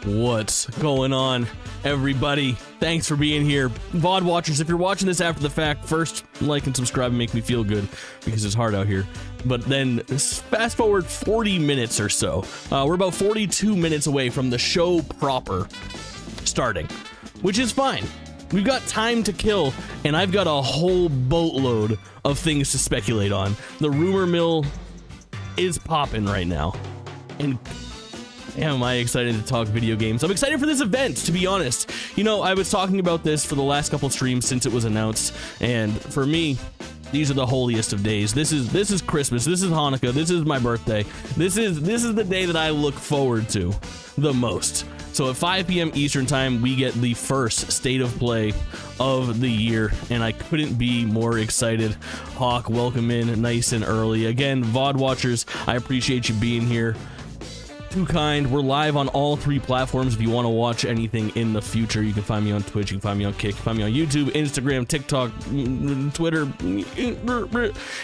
What's going on, everybody? Thanks for being here. VOD watchers, if you're watching this after the fact, first like and subscribe and make me feel good because it's hard out here. But then fast forward 40 minutes or so. We're about 42 minutes away from the show proper starting, which is fine. We've got time to kill, and I've got a whole boatload of things to speculate on. The rumor mill is popping right now, and am I excited to talk video games. I'm excited for this event, to be honest. You know, I was talking about this for the last couple streams since it was announced, and for me, these are the holiest of days. This is Christmas, this is Hanukkah, this is my birthday. This is the day that I look forward to the most. So at 5 p.m. Eastern time, we get the first state of play of the year, and I couldn't be more excited. Hawk, welcome in nice and early. Again, VOD watchers, I appreciate you being here. Too kind. We're live on all 3 platforms. If you want to watch anything in the future, you can find me on Twitch, you can find me on Kick, you can find me on YouTube, Instagram, TikTok, Twitter.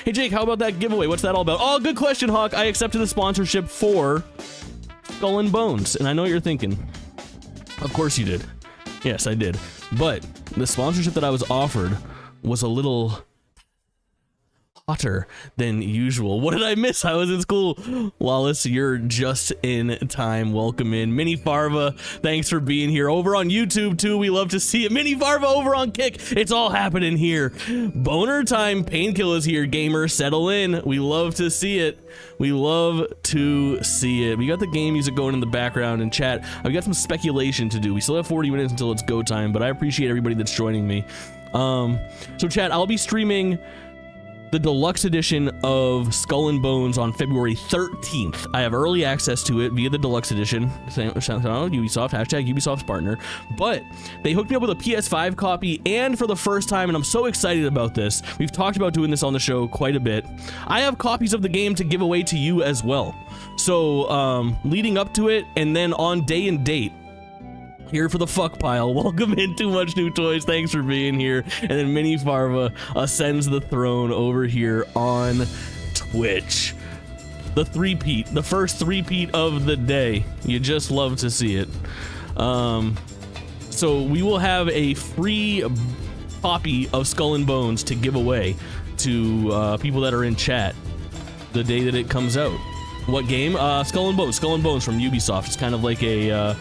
Hey Jake, how about that giveaway? What's that all about? Oh, good question, Hawk. I accepted the sponsorship for Skull and Bones, and I know what you're thinking. Of course you did. Yes, I did. But the sponsorship that I was offered was a little hotter than usual. What did I miss? I was in school. Lawless, you're just in time. Welcome in. Mini Farva, thanks for being here. Over on YouTube too, we love to see it. Mini Farva over on Kick, it's all happening here. Boner time, Painkiller's here. Gamer, settle in. We love to see it. We love to see it. We got the game music going in the background and chat. I've got some speculation to do. We still have 40 minutes until it's go time, but I appreciate everybody that's joining me. So chat, I'll be streaming the deluxe edition of Skull and Bones on February 13th. I have early access to it via the deluxe edition. Ubisoft, hashtag Ubisoft's partner. But they hooked me up with a PS5 copy, and for the first time, and I'm so excited about this, we've talked about doing this on the show quite a bit, I have copies of the game to give away to you as well. So leading up to it, and then on day and date, here for the fuck pile. Welcome in Too Much New Toys. Thanks for being here. And then Mini Farva ascends the throne over here on Twitch. The three-peat, the first three-peat of the day. You just love to see it. So we will have a free copy of Skull and Bones to give away to people that are in chat the day that it comes out. What game? Skull and Bones. Skull and Bones from Ubisoft. It's kind of like a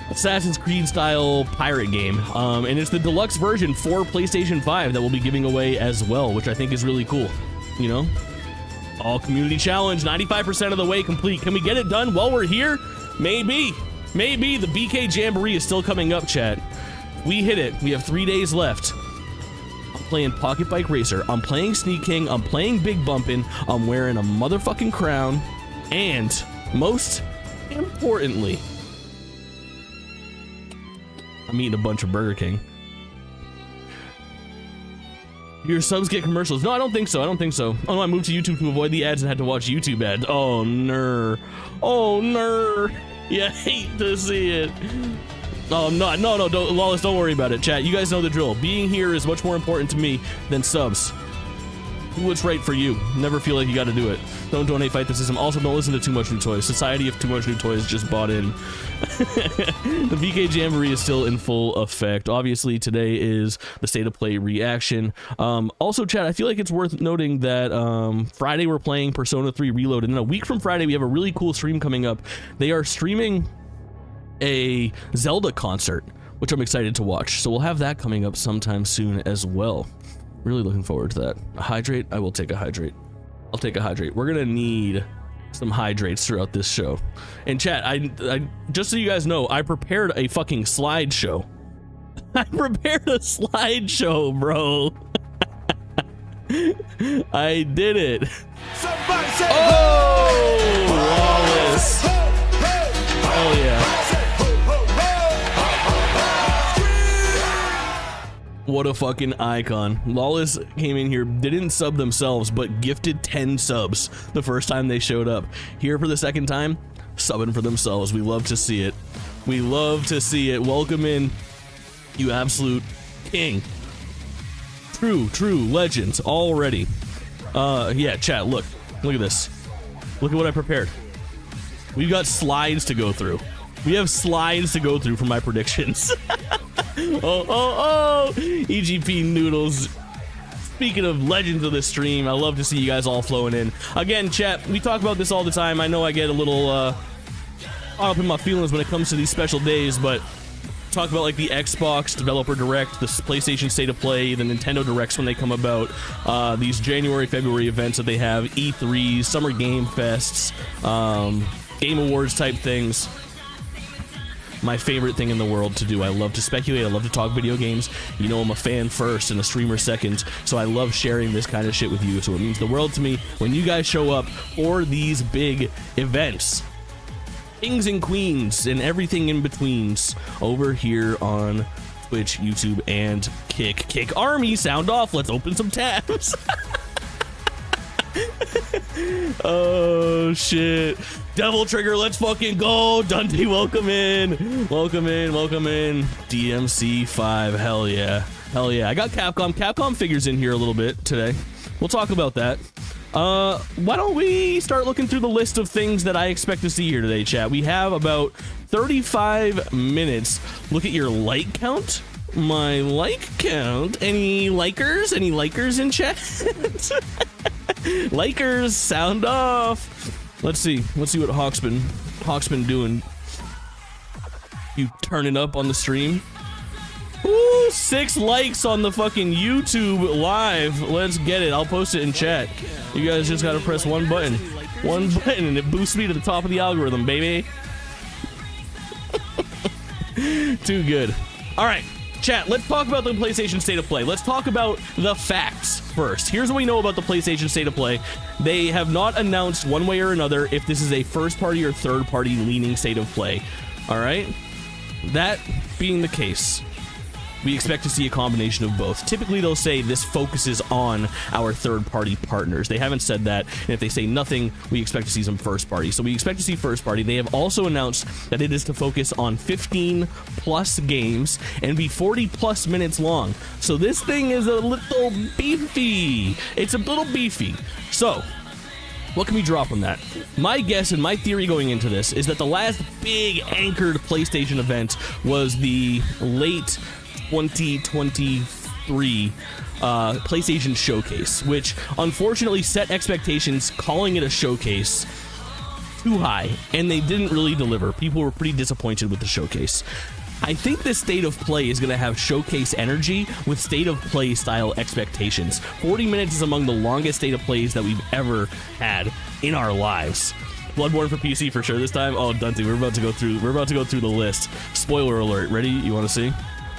Assassin's Creed style pirate game, and it's the deluxe version for PlayStation 5 that we'll be giving away as well, which I think is really cool. You know, all community challenge, 95% of the way complete. Can we get it done while we're here? Maybe the BK Jamboree is still coming up, chat. We hit it. We have 3 days left. I'm playing Pocket Bike Racer, I'm playing Sneak King, I'm playing Big Bumpin', I'm wearing a motherfucking crown, and most importantly, I'm eating a bunch of Burger King. Your subs get commercials? No, I don't think so. I don't think so. Oh no, I moved to YouTube to avoid the ads and had to watch YouTube ads. Oh, ner. Oh, ner. You hate to see it. Oh, no, don't, Lawless, don't worry about it, chat. You guys know the drill. Being here is much more important to me than subs. Do what's right for you. Never feel like you gotta do it. Don't donate, fight the system. Also, don't listen to Too Much New Toys. Society of Too Much New Toys just bought in. The VK Jamboree is still in full effect. Obviously, today is the State of Play reaction. Also, chat, I feel like it's worth noting that Friday we're playing Persona 3 Reloaded, and then a week from Friday we have a really cool stream coming up. They are streaming a Zelda concert, which I'm excited to watch. So we'll have that coming up sometime soon as well. Really looking forward to that. A hydrate? I will take a hydrate. I'll take a hydrate. We're gonna need some hydrates throughout this show. And chat, I just so you guys know, I prepared a fucking slideshow. I prepared a slideshow, bro. I did it. Oh, Lawless. Oh yeah. What a fucking icon. Lawless came in here, didn't sub themselves, but gifted 10 subs the first time they showed up. Here for the second time, subbing for themselves. We love to see it. We love to see it. Welcome in, you absolute king. True legends already. Yeah, chat, look at this. Look at what I prepared. We've got slides to go through. We have slides to go through for my predictions. oh, EGP Noodles. Speaking of legends of this stream, I love to see you guys all flowing in. Again, chat, we talk about this all the time. I know I get a little up in my feelings when it comes to these special days, but talk about like the Xbox Developer Direct, the PlayStation State of Play, the Nintendo Directs when they come about, these January, February events that they have, E3s, Summer Game Fests, Game Awards type things. My favorite thing in the world to do. I love to speculate. I love to talk video games. You know, I'm a fan first and a streamer second, so I love sharing this kind of shit with you. So it means the world to me when you guys show up for these big events. Kings and queens and everything in betweens over here on Twitch, YouTube, and Kick Army. Sound off. Let's open some tabs. Oh shit. Devil Trigger, let's fucking go. Dundee, welcome in. DMC5, hell yeah. I got Capcom figures in here a little bit today. We'll talk about that. Why don't we start looking through the list of things that I expect to see here today, chat. We have about 35 minutes. Look at your like count. My like count. Any likers in chat? Likers, sound off. Let's see what Hawk's been doing. You turning up on the stream? Ooh, 6 likes on the fucking YouTube live. Let's get it. I'll post it in chat. You guys just gotta press one button and it boosts me to the top of the algorithm, baby. Too good. All right, chat, let's talk about the PlayStation State of Play. Let's talk about the facts first. Here's what we know about the PlayStation State of Play. They have not announced one way or another if this is a first party or third party leaning State of Play. All right, that being the case, we expect to see a combination of both. Typically, they'll say this focuses on our third-party partners. They haven't said that, and if they say nothing, we expect to see some first-party. So we expect to see first-party. They have also announced that it is to focus on 15-plus games and be 40-plus minutes long. So this thing is a little beefy. It's a little beefy. So what can we draw from that? My guess and my theory going into this is that the last big anchored PlayStation event was the late 2023 PlayStation Showcase, which unfortunately set expectations, calling it a showcase, too high, and they didn't really deliver. People were pretty disappointed with the showcase. I think this State of Play is going to have showcase energy with State of Play style expectations. 40 minutes is among the longest State of Plays that we've ever had in our lives. Bloodborne for PC for sure this time. Oh, Dante, we're about to go through the list. Spoiler alert. Ready? You want to see?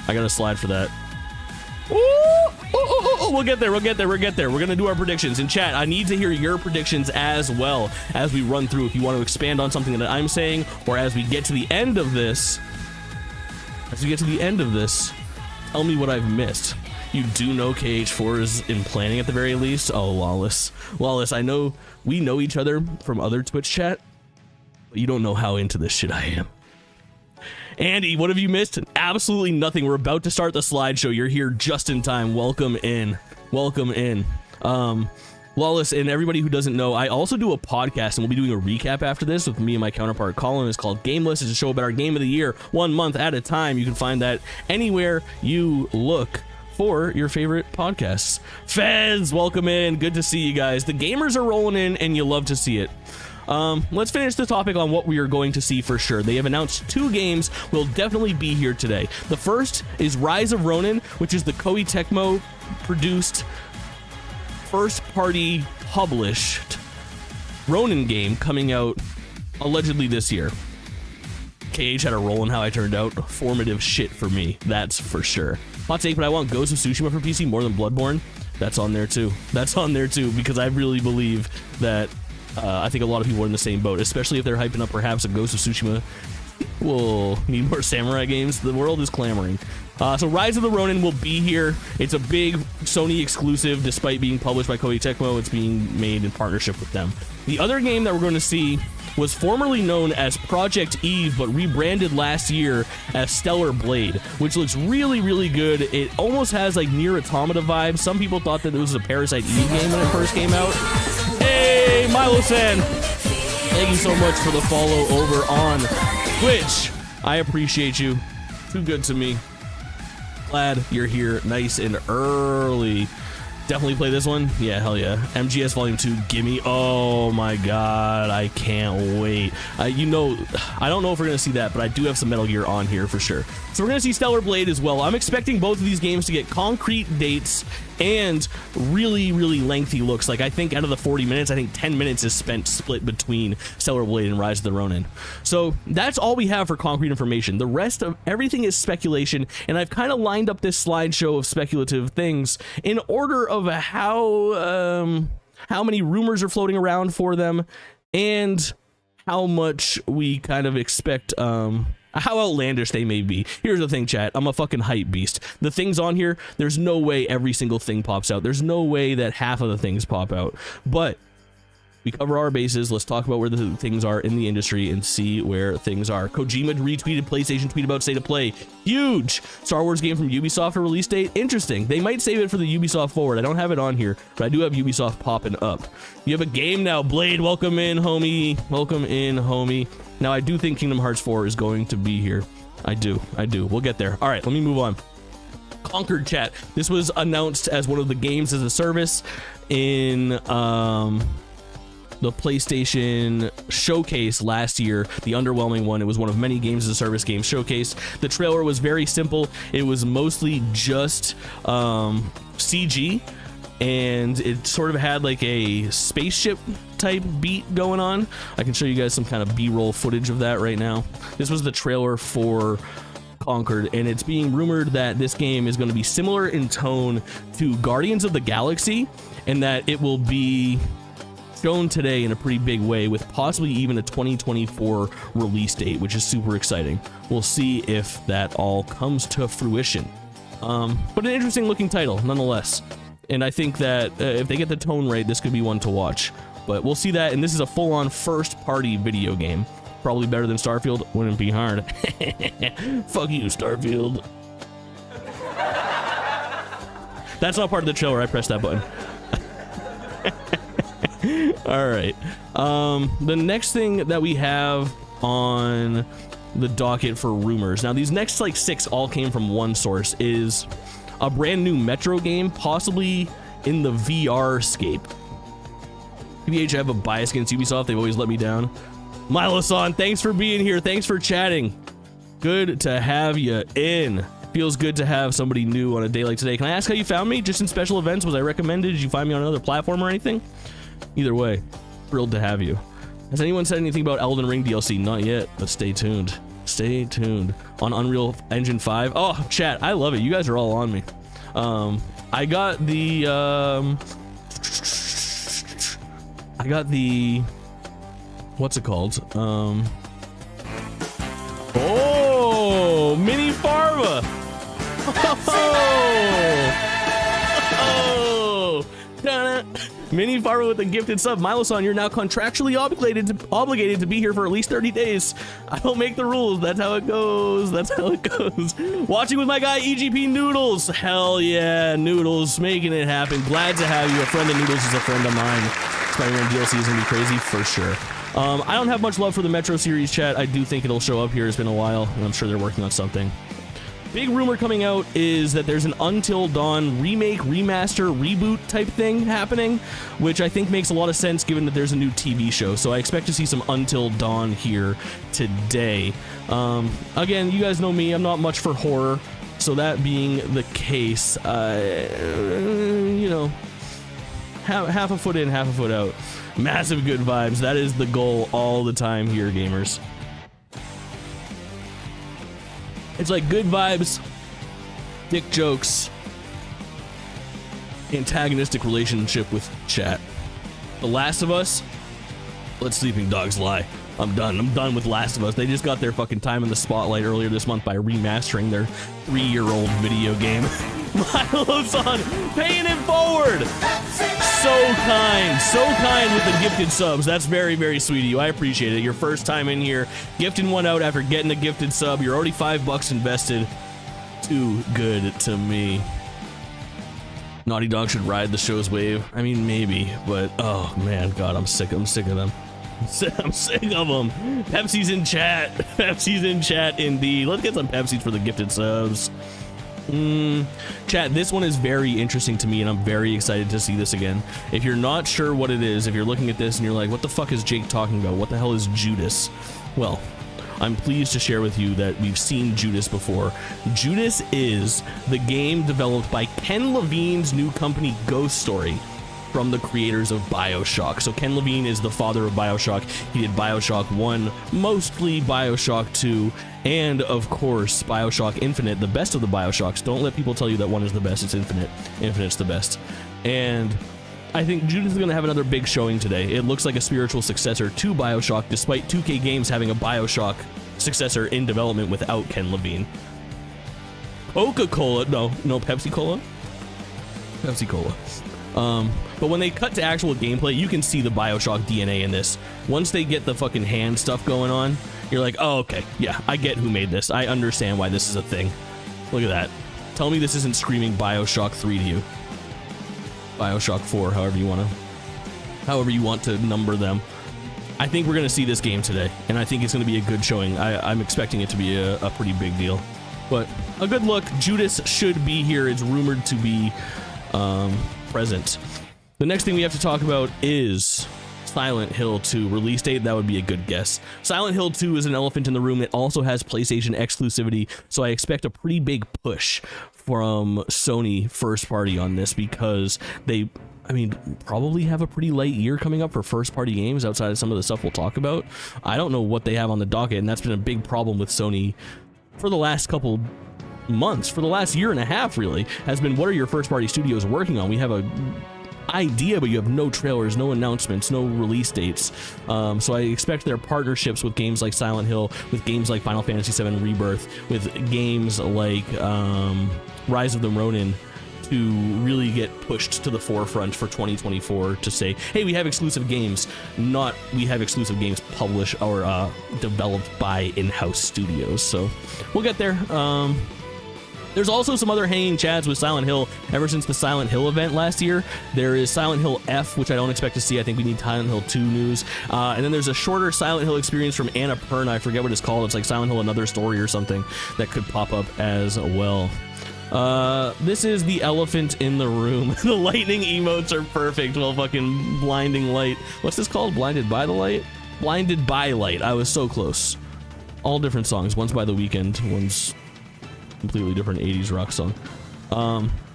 I got a slide for that. Ooh, we'll get there. We're gonna do our predictions. In chat, I need to hear your predictions as well as we run through. If you want to expand on something that I'm saying, or as we get to the end of this, tell me what I've missed. You do know KH4 is in planning at the very least. Oh, Lawless, I know we know each other from other Twitch chat, but you don't know how into this shit I am. Andy, what have you missed? Absolutely nothing. We're about to start the slideshow. You're here just in time. Welcome in. Lawless, and everybody who doesn't know, I also do a podcast, and we'll be doing a recap after this with me and my counterpart Colin. It's called Gameless. It's a show about our game of the year, 1 month at a time. You can find that anywhere you look for your favorite podcasts. Fez, welcome in. Good to see you guys. The gamers are rolling in, and you love to see it. Let's finish the topic on what we are going to see for sure. They have announced 2 games will definitely be here today. The first is Rise of Ronin, which is the Koei Tecmo produced, first party published Ronin game coming out allegedly this year. KH had a role in how I turned out. Formative shit for me, that's for sure. Hot take, but I want Ghost of Tsushima for PC more than Bloodborne. That's on there too, because I really believe that I think a lot of people are in the same boat, especially if they're hyping up perhaps a Ghost of Tsushima. We'll need more samurai games. The world is clamoring. So Rise of the Ronin will be here. It's a big Sony exclusive, despite being published by Koei Tecmo. It's being made in partnership with them. The other game that we're going to see was formerly known as Project Eve, but rebranded last year as Stellar Blade, which looks really, really good. It almost has like Nier Automata vibes. Some people thought that it was a Parasite Eve game when it first came out. Hey, Milo-san! Thank you so much for the follow over on Twitch. I appreciate you. Too good to me. Glad you're here nice and early. Definitely play this one. Yeah, hell yeah. MGS Volume 2, gimme. Oh my god, I can't wait. You know, I don't know if we're gonna see that, but I do have some Metal Gear on here for sure. So we're gonna see Stellar Blade as well. I'm expecting both of these games to get concrete dates and really, really lengthy looks. Like, I think out of the 40 minutes, I think 10 minutes is split between Stellar Blade and Rise of the Ronin. So that's all we have for concrete information. The rest of everything is speculation, and I've kind of lined up this slideshow of speculative things in order of how many rumors are floating around for them and how much we kind of expect how outlandish they may be. Here's the thing, chat. I'm a fucking hype beast. The things on here, there's no way every single thing pops out. There's no way that half of the things pop out. But we cover our bases. Let's talk about where the things are in the industry and see where things are. Kojima retweeted PlayStation tweet about State of Play. Huge! Star Wars game from Ubisoft, a release date. Interesting. They might save it for the Ubisoft Forward. I don't have it on here, but I do have Ubisoft popping up. You have a game now, Blade. Welcome in, homie. Welcome in, homie. Now, I do think Kingdom Hearts 4 is going to be here. I do. We'll get there. All right, let me move on. Conquered, chat. This was announced as one of the games as a service in the PlayStation Showcase last year, the underwhelming one. It was one of many games as a service game showcase. The trailer was very simple. It was mostly just CG, and it sort of had like a spaceship type beat going on. I can show you guys some kind of B-roll footage of that right now. This was the trailer for Conquered, and it's being rumored that this game is going to be similar in tone to Guardians of the Galaxy, and that it will be shown today in a pretty big way, with possibly even a 2024 release date, which is super exciting. We'll see if that all comes to fruition. But an interesting looking title nonetheless, and I think that if they get the tone right, this could be one to watch. But we'll see that, and this is a full-on first-party video game. Probably better than Starfield. Wouldn't be hard. Fuck you, Starfield. That's not part of the trailer. I pressed that button. All right. The next thing that we have on the docket for rumors, now these next like 6 all came from one source, is a brand new Metro game, possibly in the VR scape. PBH, I have a bias against Ubisoft. They've always let me down. Milo-san, thanks for being here. Thanks for chatting. Good to have you in. Feels good to have somebody new on a day like today. Can I ask how you found me? Just in special events? Was I recommended? Did you find me on another platform or anything? Either way, thrilled to have you. Has anyone said anything about Elden Ring DLC? Not yet, but stay tuned. Stay tuned. On Unreal Engine 5. Oh, chat, I love it. You guys are all on me. I got the what's it called? Oh, Mini Pharma. Oh. Mini Pharma with a gifted sub. Milo-san, you're now contractually obligated to be here for at least 30 days. I don't make the rules. That's how it goes. That's how it goes. Watching with my guy EGP Noodles. Hell yeah, Noodles, making it happen. Glad to have you. A friend of Noodles is a friend of mine. Spider-Man DLC is gonna be crazy for sure. I don't have much love for the Metro series, chat. I do think it'll show up here. It's been a while, and I'm sure they're working on something. Big rumor coming out is that there's an Until Dawn remake, remaster, reboot type thing happening, which I think makes a lot of sense given that there's a new TV show. So I expect to see some Until Dawn here today. Again, you guys know me. I'm not much for horror. So that being the case, you know, half a foot in, half a foot out. Massive good vibes. That is the goal all the time here, gamers. It's like good vibes, dick jokes, antagonistic relationship with chat. The Last of Us, let sleeping dogs lie. I'm done with Last of Us. They just got their fucking time in the spotlight earlier this month by remastering their 3-year-old video game. Milo-san, paying it forward. So kind with the gifted subs. That's very, very sweet of you. I appreciate it. Your first time in here, gifting one out after getting a gifted sub. You're already $5 invested. Too good to me. Naughty Dog should ride the show's wave. I mean, maybe, but oh man, God, I'm sick of them. I'm sick of them. Pepsi's in chat. Pepsi's in chat indeed. Let's get some Pepsis for the gifted subs. Chat, this one is very interesting to me, and I'm very excited to see this again. If you're not sure what it is, if you're looking at this and you're like, what the fuck is Jake talking about? What the hell is Judas? Well, I'm pleased to share with you that we've seen Judas before. Judas is the game developed by Ken Levine's new company Ghost Story, from the creators of BioShock. So Ken Levine is the father of BioShock. He did BioShock 1, mostly BioShock 2, and of course BioShock Infinite, the best of the BioShocks. Don't let people tell you that one is the best. It's Infinite. Infinite's the best. And I think Judas is going to have another big showing today. It looks like a spiritual successor to BioShock, despite 2K Games having a BioShock successor in development without Ken Levine. Coca-Cola, no, Pepsi-Cola? Pepsi-Cola. But when they cut to actual gameplay, you can see the BioShock DNA in this. Once they get the fucking hand stuff going on, you're like, oh, okay, yeah, I get who made this. I understand why this is a thing. Look at that. Tell me this isn't screaming BioShock 3 to you. BioShock 4, however you want to number them. I think we're going to see this game today, and I think it's going to be a good showing. I'm expecting it to be a pretty big deal. But a good look. Judas should be here. It's rumored to be present. The next thing we have to talk about is Silent Hill 2 release date. That would be a good guess. Silent Hill 2 is an elephant in the room. It also has PlayStation exclusivity, so I expect a pretty big push from Sony first party on this, because they, I mean, probably have a pretty light year coming up for first party games outside of some of the stuff we'll talk about. I don't know what they have on the docket, and that's been a big problem with Sony for the last couple months, for the last year and a half really, has been, what are your first party studios working on? We have a idea, but you have no trailers, no announcements, no release dates. So I expect their partnerships with games like Silent Hill, with games like Final Fantasy VII Rebirth, with games like Rise of the Ronin, to really get pushed to the forefront for 2024, to say, hey, we have exclusive games, not we have exclusive games published or developed by in-house studios. So we'll get there. There's also some other hanging chads with Silent Hill ever since the Silent Hill event last year. There is Silent Hill F, which I don't expect to see. I think we need Silent Hill 2 news. And then there's a shorter Silent Hill experience from Annapurna. I forget what it's called. It's like Silent Hill Another Story or something that could pop up as well. This is the elephant in the room. The lightning emotes are perfect. Well, fucking blinding light. What's this called? Blinded by the light? Blinded by light. I was so close. All different songs. One's by The Weeknd. One's completely different 80s rock song.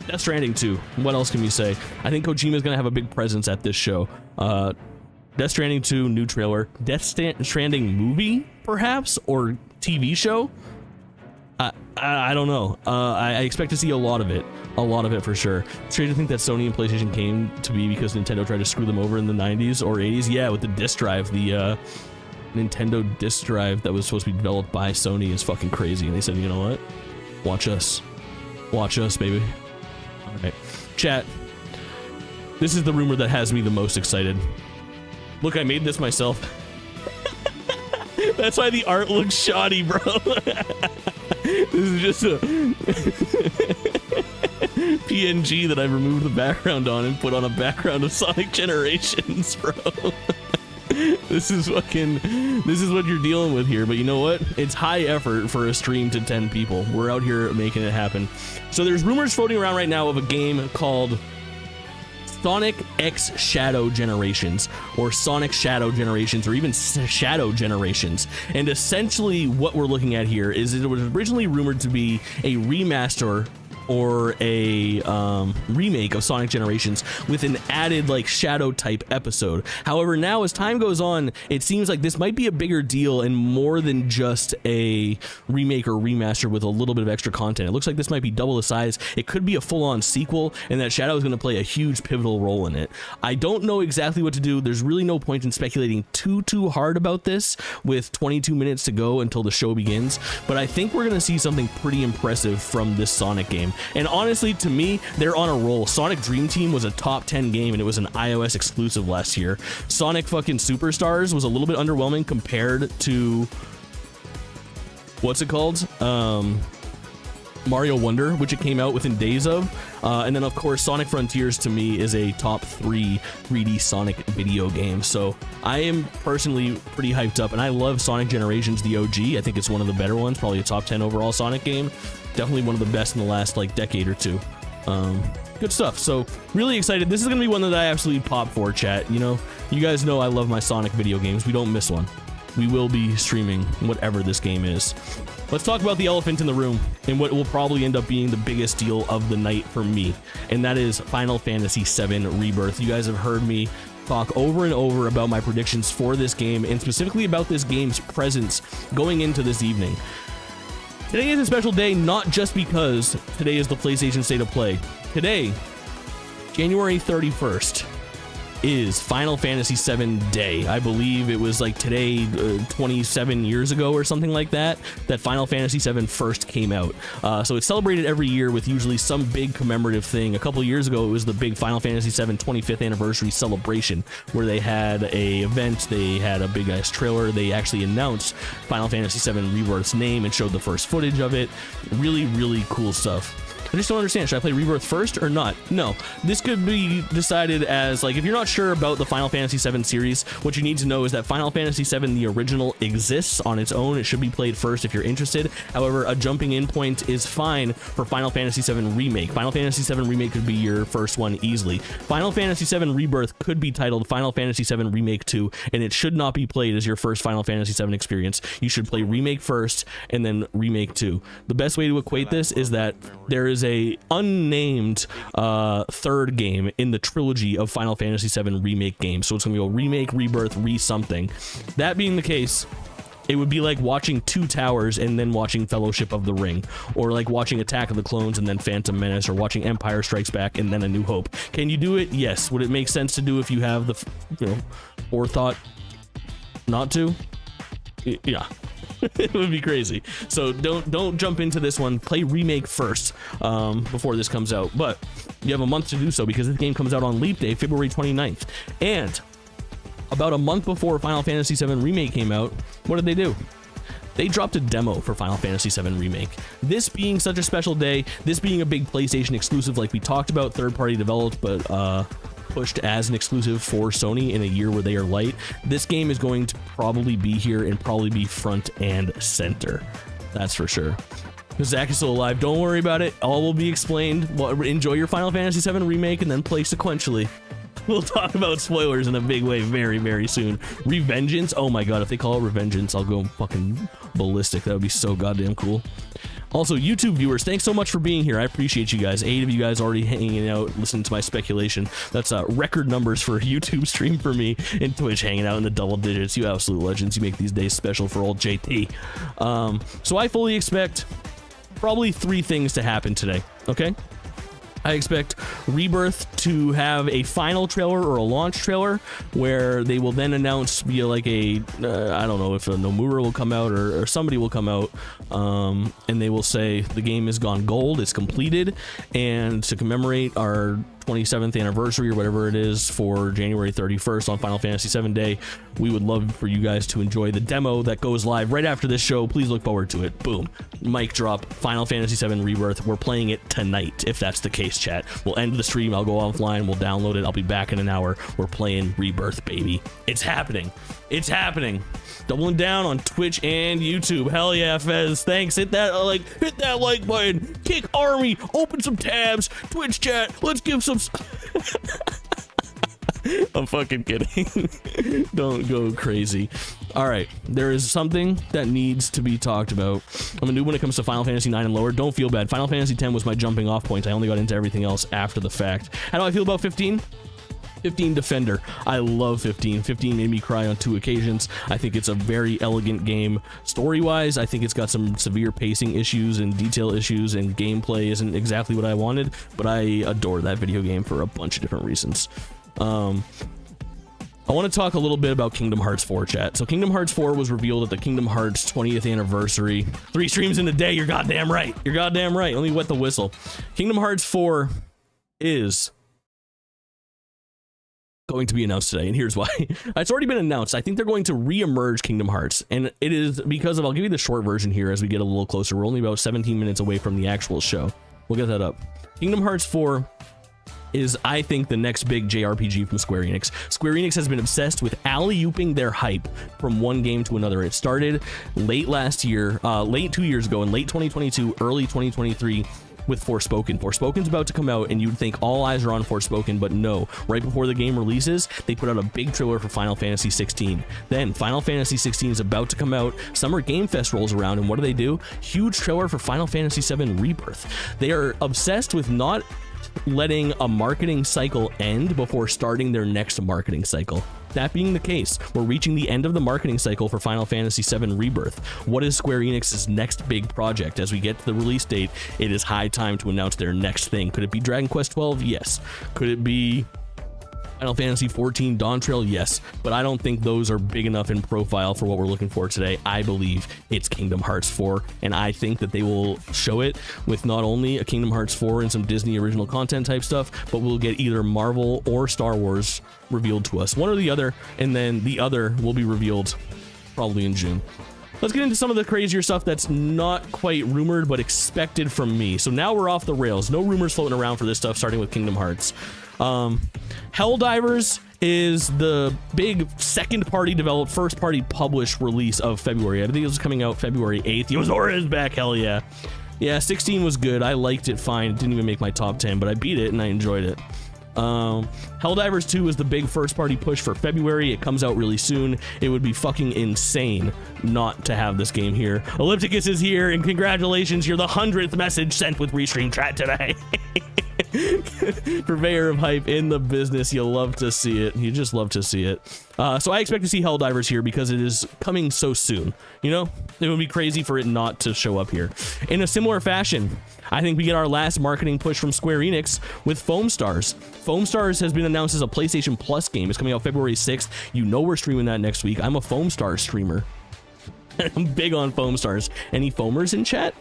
Death Stranding 2. What else can we say? I think Kojima is going to have a big presence at this show. Death Stranding 2, new trailer. Death Stranding movie, perhaps? Or TV show? I don't know. I expect to see a lot of it. A lot of it for sure. Strange to think that Sony and PlayStation came to be because Nintendo tried to screw them over in the 90s or 80s. Yeah, with the disc drive. The Nintendo disc drive that was supposed to be developed by Sony is fucking crazy. And they said, you know what? Watch us. Watch us, baby. Alright. Chat. This is the rumor that has me the most excited. Look, I made this myself. That's why the art looks shoddy, bro. This is just a PNG that I removed the background on and put on a background of Sonic Generations, bro. This is what you're dealing with here, but you know what? It's high effort for a stream to 10 people. We're out here making it happen. So there's rumors floating around right now of a game called Sonic X Shadow Generations, or Sonic Shadow Generations, or even Shadow Generations. And essentially what we're looking at here is it was originally rumored to be a remaster or a remake of Sonic Generations with an added like shadow type episode. However, now as time goes on, it seems like this might be a bigger deal and more than just a remake or remaster with a little bit of extra content. It looks like this might be double the size. It could be a full-on sequel, and that Shadow is going to play a huge pivotal role in it. I don't know exactly what to do. There's really no point in speculating too hard about this with 22 minutes to go until the show begins, but I think we're going to see something pretty impressive from this Sonic game. And honestly, to me, they're on a roll. Sonic Dream Team was a top 10 game, and it was an iOS exclusive last year. Sonic fucking Superstars was a little bit underwhelming compared to... what's it called? Mario Wonder, which it came out within days of, and then of course Sonic Frontiers to me is a top 3 3D Sonic video game. So I am personally pretty hyped up, and I love Sonic Generations, the OG. I think it's one of the better ones, probably a top 10 overall Sonic game. Definitely one of the best in the last like decade or two. Good stuff. So really excited. This is gonna be one that I absolutely pop for, chat. You know, you guys know I love my Sonic video games. We don't miss one. We will be streaming whatever this game is. Let's talk about the elephant in the room and what will probably end up being the biggest deal of the night for me, and that is Final Fantasy VII Rebirth. You guys have heard me talk over and over about my predictions for this game, and specifically about this game's presence going into this evening. Today is a special day, not just because today is the PlayStation State of Play. Today, January 31st, is Final Fantasy VII Day. I believe it was like today, 27 years ago or something like that, that Final Fantasy VII first came out. So it's celebrated every year with usually some big commemorative thing. A couple of years ago, it was the big Final Fantasy VII 25th anniversary celebration, where they had a event, they had a big ass trailer, they actually announced Final Fantasy VII Rebirth's name and showed the first footage of it. Really, really cool stuff. I just don't understand. Should I play Rebirth first or not? No. This could be decided as, like, if you're not sure about the Final Fantasy VII series, what you need to know is that Final Fantasy VII, the original, exists on its own. It should be played first if you're interested. However, a jumping in point is fine for Final Fantasy VII Remake. Final Fantasy VII Remake could be your first one easily. Final Fantasy VII Rebirth could be titled Final Fantasy VII Remake 2, and it should not be played as your first Final Fantasy VII experience. You should play Remake first, and then Remake 2. The best way to equate this is that there is a unnamed third game in the trilogy of Final Fantasy VII Remake games. So it's gonna go Remake, Rebirth, Re-something. That being the case, it would be like watching Two Towers and then watching Fellowship of the Ring, or like watching Attack of the Clones and then Phantom Menace, or watching Empire Strikes Back and then A New Hope. Can you do it? Yes. Would it make sense to do if you have the, you know, forethought not to? Yeah. It would be crazy. So don't jump into this one. Play Remake first before this comes out. But you have a month to do so, because this game comes out on Leap Day, February 29th. And about a month before Final Fantasy VII Remake came out, what did they do? They dropped a demo for Final Fantasy VII Remake. This being such a special day, this being a big PlayStation exclusive like we talked about, third-party developed, but pushed as an exclusive for Sony in a year where they are light, this game is going to probably be here and probably be front and center. That's for sure. Zach is still alive. Don't worry about it. All will be explained. Well, enjoy your Final Fantasy VII Remake and then play sequentially. We'll talk about spoilers in a big way very, very soon. Revengeance? Oh my god, if they call it Revengeance, I'll go fucking ballistic. That would be so goddamn cool. Also, YouTube viewers, thanks so much for being here. I appreciate you guys. 8 of you guys already hanging out, listening to my speculation. That's record numbers for a YouTube stream for me, and Twitch hanging out in the double digits. You absolute legends. You make these days special for old JT. So I fully expect probably 3 things to happen today, okay? I expect Rebirth to have a final trailer or a launch trailer where they will then announce via like a, I don't know if a Nomura will come out or somebody will come out, and they will say the game has gone gold, it's completed, and to commemorate our 27th anniversary or whatever it is for January 31st on Final Fantasy VII Day, we would love for you guys to enjoy the demo that goes live right after this show. Please look forward to it. Boom. Mic drop. Final Fantasy VII Rebirth. We're playing it tonight, if that's the case, chat. We'll end the stream. I'll go offline. We'll download it. I'll be back in an hour. We're playing Rebirth, baby. It's happening. It's happening. Doubling down on Twitch and YouTube. Hell yeah, Fez. Thanks. Hit that like button. Kick Army. Open some tabs. Twitch chat. Let's give some. I'm fucking kidding. Don't go crazy. All right, there is something that needs to be talked about. I'm a noob when it comes to Final Fantasy 9 and lower. Don't feel bad. Final Fantasy 10 was my jumping off point. I only got into everything else after the fact. How do I feel about 15? 15 Defender. I love 15. 15 made me cry on 2 occasions. I think it's a very elegant game. Story-wise, I think it's got some severe pacing issues and detail issues, and gameplay isn't exactly what I wanted, but I adore that video game for a bunch of different reasons. I want to talk a little bit about Kingdom Hearts 4, chat. So Kingdom Hearts 4 was revealed at the Kingdom Hearts 20th anniversary. 3 streams in a day, you're goddamn right. You're goddamn right. Let me wet the whistle. Kingdom Hearts 4 is going to be announced today, and here's why. It's already been announced. I think they're going to re-emerge Kingdom Hearts, and it is because of, I'll give you the short version here as we get a little closer. We're only about 17 minutes away from the actual show. We'll get that up. Kingdom Hearts 4 is, I think, the next big JRPG from Square Enix. Square Enix has been obsessed with alley-ooping their hype from one game to another. It started late last year, late 2 years ago, in late 2022, early 2023, with Forspoken. Forspoken's about to come out, and you'd think all eyes are on Forspoken, but no. Right before the game releases, they put out a big trailer for Final Fantasy 16. Then Final Fantasy 16 is about to come out. Summer Game Fest rolls around, and what do? Huge trailer for Final Fantasy 7 Rebirth. They are obsessed with not letting a marketing cycle end before starting their next marketing cycle. That being the case, we're reaching the end of the marketing cycle for Final Fantasy VII Rebirth. What is Square Enix's next big project? As we get to the release date, it is high time to announce their next thing. Could it be Dragon Quest 12? Yes. Could it be Final Fantasy 14 Dawn Trail? Yes. But I don't think those are big enough in profile for what we're looking for today. I believe it's Kingdom Hearts 4, and I think that they will show it with not only a Kingdom Hearts 4 and some Disney original content type stuff, but we'll get either Marvel or Star Wars revealed to us. One or the other, and then the other will be revealed probably in June. Let's get into some of the crazier stuff that's not quite rumored, but expected from me. So now we're off the rails. No rumors floating around for this stuff, starting with Kingdom Hearts. Helldivers is the big second-party developed, first-party published release of February. I think it was coming out February 8th. Yozora is back, hell yeah. Yeah, 16 was good. I liked it fine. It didn't even make my top 10, but I beat it and I enjoyed it. Helldivers 2 is the big first-party push for February. It comes out really soon. It would be fucking insane not to have this game here. Ellipticus is here, and congratulations, you're the 100th message sent with Restream Chat today. Purveyor of hype in the business. You'll love to see it. You just love to see it. So I expect to see Helldivers here because it is coming so soon. You know, it would be crazy for it not to show up here. In a similar fashion, I think we get our last marketing push from Square Enix with Foamstars. Foamstars has been announced as a PlayStation Plus game. It's coming out February 6th. You know we're streaming that next week. I'm a Foamstars streamer. I'm big on Foamstars. Any foamers in chat?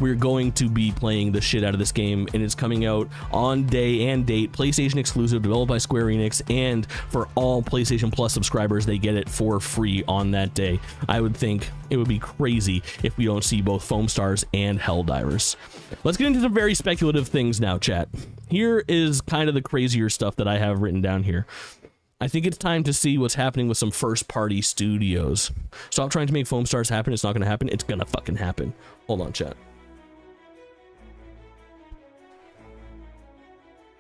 We're going to be playing the shit out of this game, and it's coming out on day and date, PlayStation exclusive, developed by Square Enix, and for all PlayStation Plus subscribers, they get it for free on that day. I would think it would be crazy if we don't see both Foamstars and Helldivers. Let's get into some very speculative things now, chat. Here is kind of the crazier stuff that I have written down here. I think it's time to see what's happening with some first-party studios. Stop trying to make Foamstars happen. It's not going to happen. It's going to fucking happen. Hold on, chat.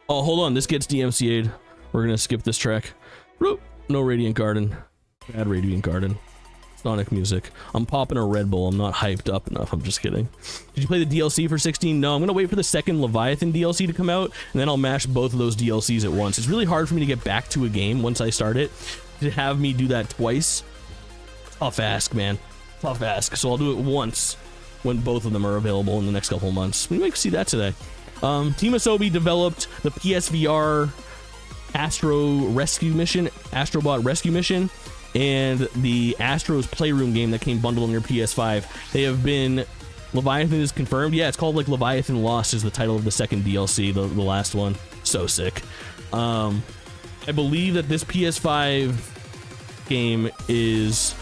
Oh, hold on. This gets DMCA'd. We're going to skip this track. No Radiant Garden. Bad Radiant Garden. Sonic music. I'm popping a Red Bull. I'm not hyped up enough. I'm just kidding. Did you play the DLC for 16? No, I'm going to wait for the second Leviathan DLC to come out, and then I'll mash both of those DLCs at once. It's really hard for me to get back to a game once I start it. To have me do that twice, tough ask, man. Tough ask. So I'll do it once when both of them are available in the next couple of months. We might see that today. Team Asobi developed the PSVR Astrobot Rescue Mission, and the Astro's Playroom game that came bundled on your PS5. They have been... Leviathan is confirmed. Yeah, it's called like Leviathan Lost is the title of the second DLC, the last one. So sick. I believe that this PS5 game is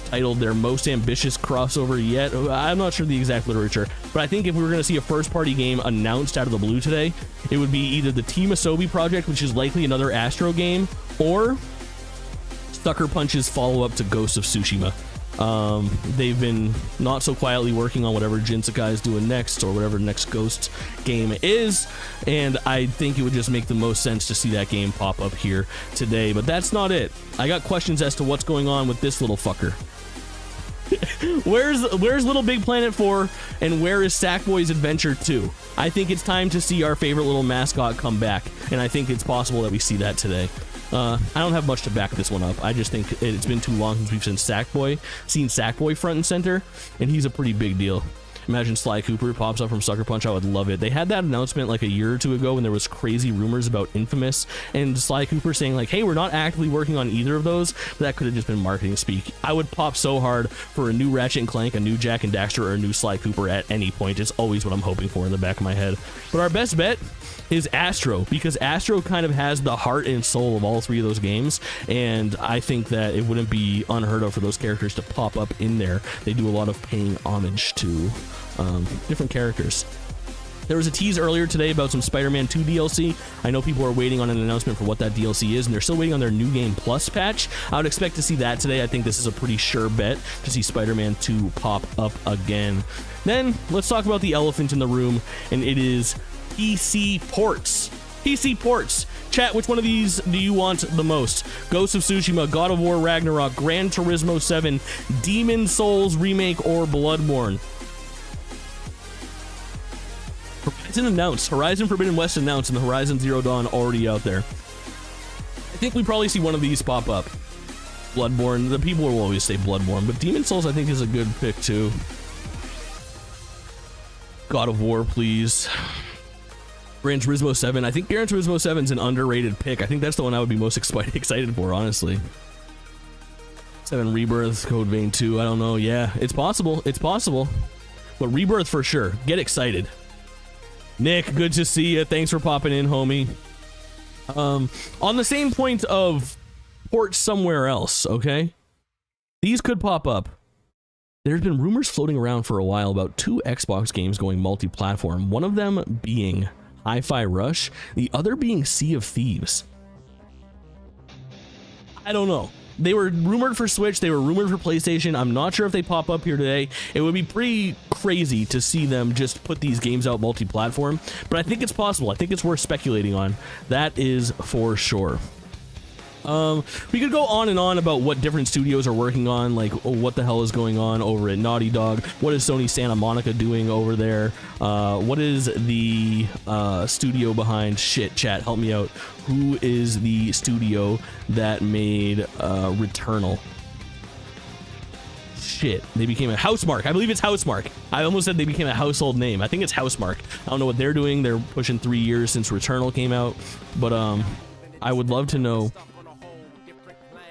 titled their most ambitious crossover yet. I'm not sure the exact literature, but I think if we were going to see a first-party game announced out of the blue today, it would be either the Team Asobi project, which is likely another Astro game, or Sucker Punch's follow-up to Ghost of Tsushima. They've been not so quietly working on whatever Jinsakai is doing next, or whatever next Ghost game is, and I think it would just make the most sense to see that game pop up here today. But that's not it. I got questions as to what's going on with this little fucker. Where's Little Big Planet 4, and where is Sackboy's Adventure 2? I think it's time to see our favorite little mascot come back, and I think it's possible that we see that today. I don't have much to back this one up. I just think it's been too long since we've seen Sackboy front and center, and he's a pretty big deal. Imagine Sly Cooper pops up from Sucker Punch. I would love it. They had that announcement like a year or two ago when there was crazy rumors about Infamous and Sly Cooper saying like, hey, we're not actively working on either of those. That could have just been marketing speak. I would pop so hard for a new Ratchet and Clank, a new Jak and Daxter, or a new Sly Cooper at any point. It's always what I'm hoping for in the back of my head. But our best bet is Astro, because Astro kind of has the heart and soul of all three of those games, and I think that it wouldn't be unheard of for those characters to pop up in there. They do a lot of paying homage to different characters. There was a tease earlier today about some Spider-Man 2 DLC. I know people are waiting on an announcement for what that DLC is, and they're still waiting on their New Game Plus patch. I would expect to see that today. I think this is a pretty sure bet to see Spider-Man 2 pop up again. Then, let's talk about the elephant in the room, and it is PC ports. PC ports. Chat, which one of these do you want the most? Ghost of Tsushima, God of War Ragnarok, Gran Turismo 7, Demon Souls Remake, or Bloodborne? Horizon announced. Horizon Forbidden West announced, and the Horizon Zero Dawn already out there. I think we probably see one of these pop up. Bloodborne. The people will always say Bloodborne, but Demon Souls I think is a good pick too. God of War, please. Gran Turismo 7. I think Gran Turismo 7 is an underrated pick. I think that's the one I would be most excited for, honestly. 7 Rebirth, Code Vein 2. I don't know. Yeah, it's possible. It's possible. But Rebirth for sure. Get excited. Nick, good to see you. Thanks for popping in, homie. On the same point of ports somewhere else, okay? These could pop up. There's been rumors floating around for a while about 2 Xbox games going multi-platform. One of them being Hi-Fi Rush, the other being Sea of Thieves. I don't know. They were rumored for Switch, they were rumored for PlayStation. I'm not sure if they pop up here today. It would be pretty crazy to see them just put these games out multi-platform, but I think it's possible. I think it's worth speculating on. That is for sure. We could go on and on about what different studios are working on, like what the hell is going on over at Naughty Dog, what is Sony Santa Monica doing over there, what is the studio behind, shit, chat, help me out, who is the studio that made Returnal? Shit, they became a Housemarque. I believe it's Housemarque. I almost said they became a household name. I think it's Housemarque. I don't know what they're doing. They're pushing 3 years since Returnal came out, but I would love to know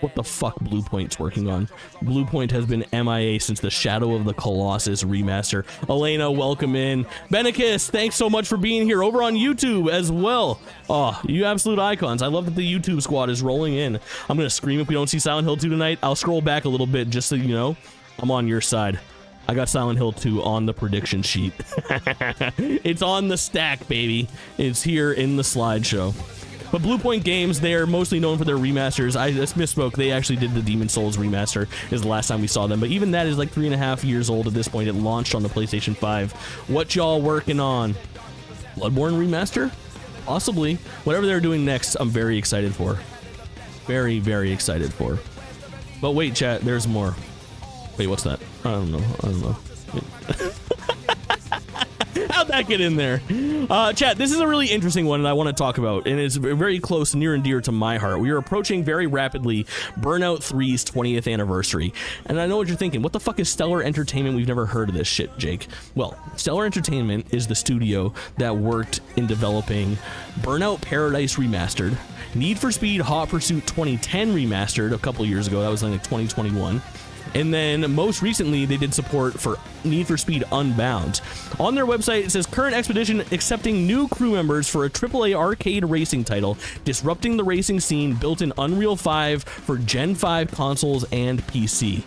what the fuck Bluepoint's working on. Bluepoint has been MIA since the Shadow of the Colossus remaster. Elena, welcome in. Benicus, thanks so much for being here over on YouTube as well. Oh, you absolute icons. I love that the YouTube squad is rolling in. I'm gonna scream if we don't see Silent Hill 2 tonight. I'll scroll back a little bit just so you know I'm on your side. I got Silent Hill 2 on the prediction sheet. It's on the stack, baby. It's here in the slideshow. But Bluepoint Games, they're mostly known for their remasters. I just misspoke. They actually did the Demon Souls remaster is the last time we saw them. But even that is like 3.5 years old at this point. It launched on the PlayStation 5. What y'all working on? Bloodborne remaster? Possibly. Whatever they're doing next, I'm very excited for. Very, very excited for. But wait, chat, there's more. Wait, what's that? I don't know. How'd that get in there? Chat, this is a really interesting one that I want to talk about, and it's very close, near and dear to my heart. We are approaching very rapidly Burnout 3's 20th anniversary, and I know what you're thinking. What the fuck is Stellar Entertainment? We've never heard of this shit, Jake. Well, Stellar Entertainment is the studio that worked in developing Burnout Paradise Remastered, Need for Speed Hot Pursuit 2010 Remastered a couple years ago. That was like 2021. And then most recently, they did support for Need for Speed Unbound. On their website, it says, current expedition accepting new crew members for a AAA arcade racing title, disrupting the racing scene, built in Unreal 5 for Gen 5 consoles and PC.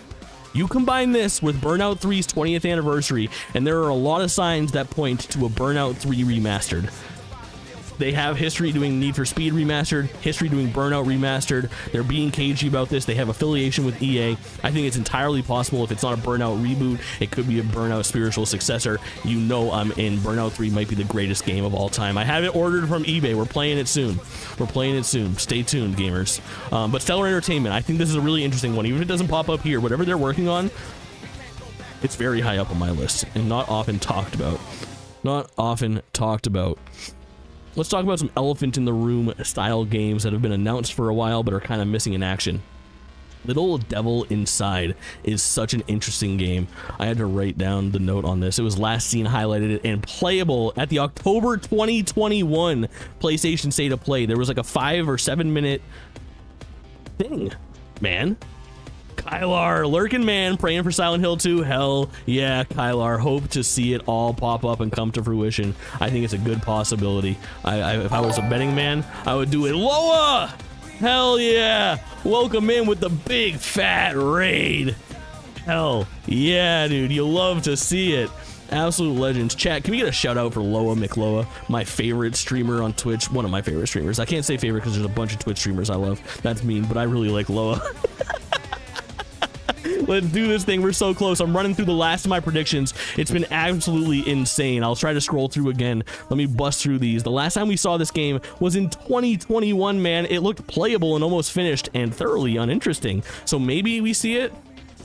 You combine this with Burnout 3's 20th anniversary, and there are a lot of signs that point to a Burnout 3 remastered. They have history doing Need for Speed Remastered, history doing Burnout Remastered. They're being cagey about this. They have affiliation with EA. I think it's entirely possible if it's not a Burnout reboot, it could be a Burnout spiritual successor. You know I'm in. Burnout 3 might be the greatest game of all time. I have it ordered from eBay. We're playing it soon. Stay tuned, gamers. But Stellar Entertainment, I think this is a really interesting one. Even if it doesn't pop up here, whatever they're working on, it's very high up on my list and not often talked about. Let's talk about some elephant in the room style games that have been announced for a while but are kind of missing in action. Little Devil Inside is such an interesting game. I had to write down the note on this. It was last seen highlighted and playable at the October 2021 PlayStation State of Play. There was like a 5 or 7 minute thing, man. Kylar, lurking man, praying for Silent Hill 2. Hell yeah, Kylar. Hope to see it all pop up and come to fruition. I think it's a good possibility. If I was a betting man, I would do it. Loa! Hell yeah! Welcome in with the big fat raid. Hell yeah, dude. You'll love to see it. Absolute legends. Chat, can we get a shout out for Loa McLoa, my favorite streamer on Twitch? One of my favorite streamers. I can't say favorite because there's a bunch of Twitch streamers I love. That's mean, but I really like Loa. Let's do this thing. We're so close. I'm running through the last of my predictions. It's been absolutely insane. I'll try to scroll through again. Let me bust through these. The last time we saw this game was in 2021, man. It looked playable and almost finished and thoroughly uninteresting. So maybe we see it?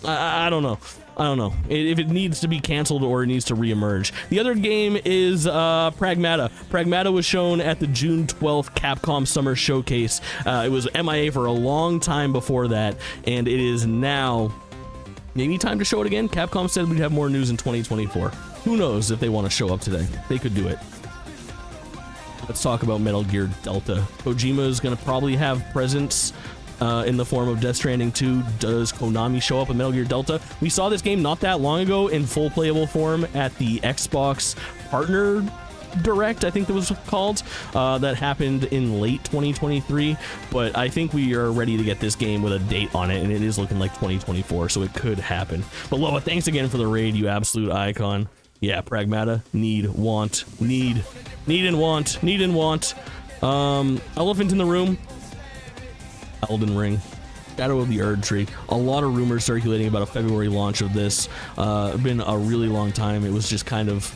I don't know. I don't know if it needs to be canceled or it needs to reemerge. The other game is Pragmata. Pragmata was shown at the June 12th Capcom Summer Showcase. It was MIA for a long time before that, and it is now maybe time to show it again. Capcom said we'd have more news in 2024. Who knows if they want to show up today? They could do it. Let's talk about Metal Gear Delta. Kojima is going to probably have presence in the form of Death Stranding 2. Does Konami show up in Metal Gear Delta? We saw this game not that long ago in full playable form at the Xbox Partner Direct, I think that was called, that happened in late 2023, but I think we are ready to get this game with a date on it, and it is looking like 2024, so it could happen. But Loa, thanks again for the raid, you absolute icon. Yeah, Pragmata, need and want. Elephant in the room, Elden Ring, Shadow of the Erd Tree. A lot of rumors circulating about a February launch of this. Been a really long time. It was just kind of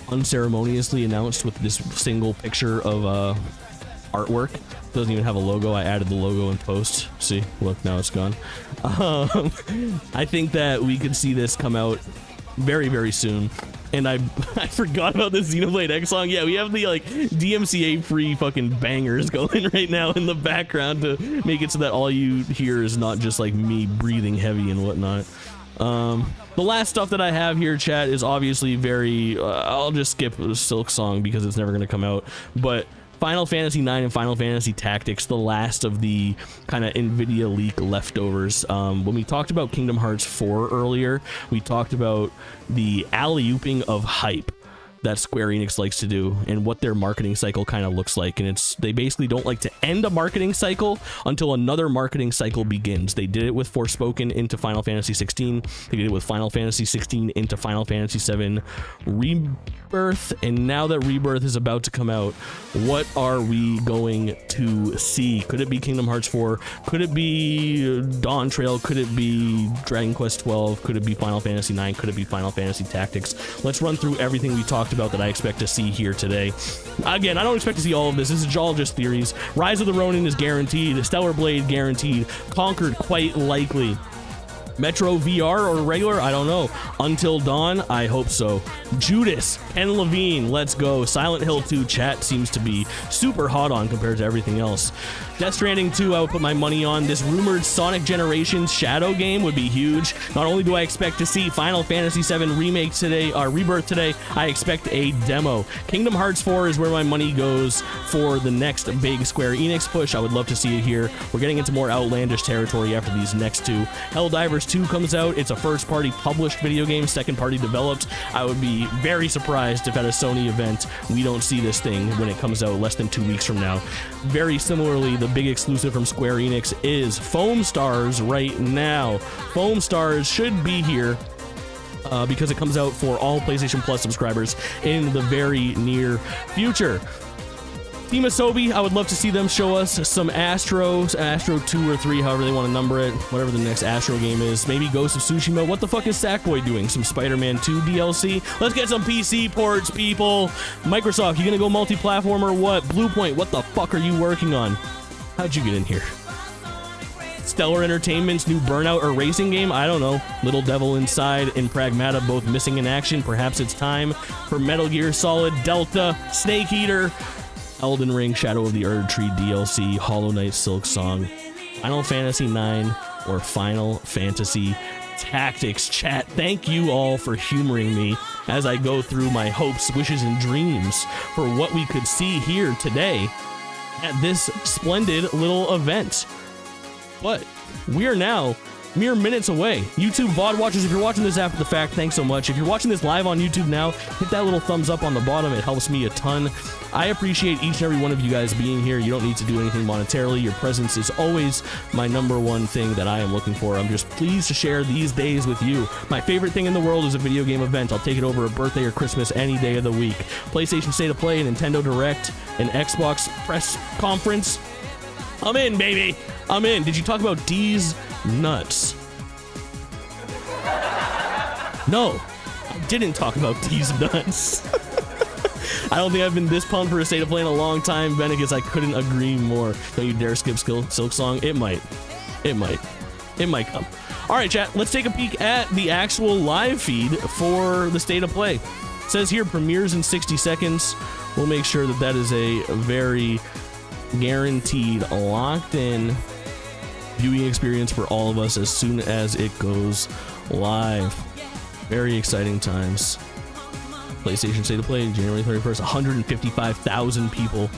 unceremoniously announced with this single picture of artwork. Doesn't even have a logo. I added the logo in post. See, look, now it's gone. I think that we could see this come out very, very soon. And I forgot about the Xenoblade X song. Yeah, we have the like DMCA free fucking bangers going right now in the background to make it so that all you hear is not just like me breathing heavy and whatnot. The last stuff that I have here, chat, is obviously very I'll just skip the Silk Song because it's never going to come out, but Final Fantasy 9 and Final Fantasy Tactics, the last of the kind of NVIDIA leak leftovers. When we talked about Kingdom Hearts 4 earlier, we talked about the alley-ooping of hype that Square Enix likes to do and what their marketing cycle kind of looks like, and they basically don't like to end a marketing cycle until another marketing cycle begins. They did it with Forspoken into Final Fantasy 16. They did it with Final Fantasy 16 into Final Fantasy 7 Rebirth, and now that Rebirth is about to come out, what are we going to see? Could it be Kingdom Hearts 4? Could it be Dawn Trail? Could it be Dragon Quest 12? Could it be Final Fantasy 9? Could it be Final Fantasy Tactics? Let's run through everything we talked about that I expect to see here today. Again, I don't expect to see all of this. This is all just theories. Rise of the Ronin is guaranteed. Stellar Blade guaranteed. Conquered quite likely. Metro VR or regular? I don't know. Until Dawn? I hope so. Judas, Ken Levine, let's go. Silent Hill 2 chat seems to be super hot on compared to everything else. Death Stranding 2, I would put my money on. This rumored Sonic Generations Shadow game would be huge. Not only do I expect to see Final Fantasy 7 Remake today, or Rebirth today, I expect a demo. Kingdom Hearts 4 is where my money goes for the next big Square Enix push. I would love to see it here. We're getting into more outlandish territory after these next two. Helldivers 2 comes out. It's a first-party published video game, second-party developed. I would be very surprised if at a Sony event we don't see this thing when it comes out less than 2 weeks from now. Very similarly, the big exclusive from Square Enix is Foamstars right now. Foamstars should be here because it comes out for all PlayStation Plus subscribers in the very near future. Team Asobi, I would love to see them show us some Astro 2 or 3, however they want to number it, whatever the next Astro game is. Maybe Ghost of Tsushima. What the fuck is Sackboy doing? Some Spider-Man 2 DLC? Let's get some PC ports, people. Microsoft, you gonna go multi-platform or what? Bluepoint, what the fuck are you working on? How'd you get in here? Stellar Entertainment's new Burnout or racing game? I don't know. Little Devil Inside and Pragmata both missing in action. Perhaps it's time for Metal Gear Solid Delta, Snake Eater, Elden Ring, Shadow of the Erd Tree DLC, Hollow Knight Silk Song, Final Fantasy 9, or Final Fantasy Tactics. Chat, thank you all for humoring me as I go through my hopes, wishes, and dreams for what we could see here today at this splendid little event. But we are now mere minutes away. YouTube VOD watchers, if you're watching this after the fact, thanks so much. If you're watching this live on YouTube now, hit that little thumbs up on the bottom. It helps me a ton. I appreciate each and every one of you guys being here. You don't need to do anything monetarily. Your presence is always my #1 thing that I am looking for. I'm just pleased to share these days with you. My favorite thing in the world is a video game event. I'll take it over a birthday or Christmas any day of the week. PlayStation State of Play, Nintendo Direct, an Xbox press conference. I'm in, baby. I'm in. Did you talk about D's nuts? No, I didn't talk about D's nuts. I don't think I've been this pumped for a State of Play in a long time, Venicus. I couldn't agree more. Don't you dare skip Silk Song. It might. It might. It might come. All right, chat. Let's take a peek at the actual live feed for the State of Play. It says here premieres in 60 seconds. We'll make sure that that is a very guaranteed, locked in viewing experience for all of us as soon as it goes live. Very exciting times. PlayStation State of Play, January 31st, 155,000 people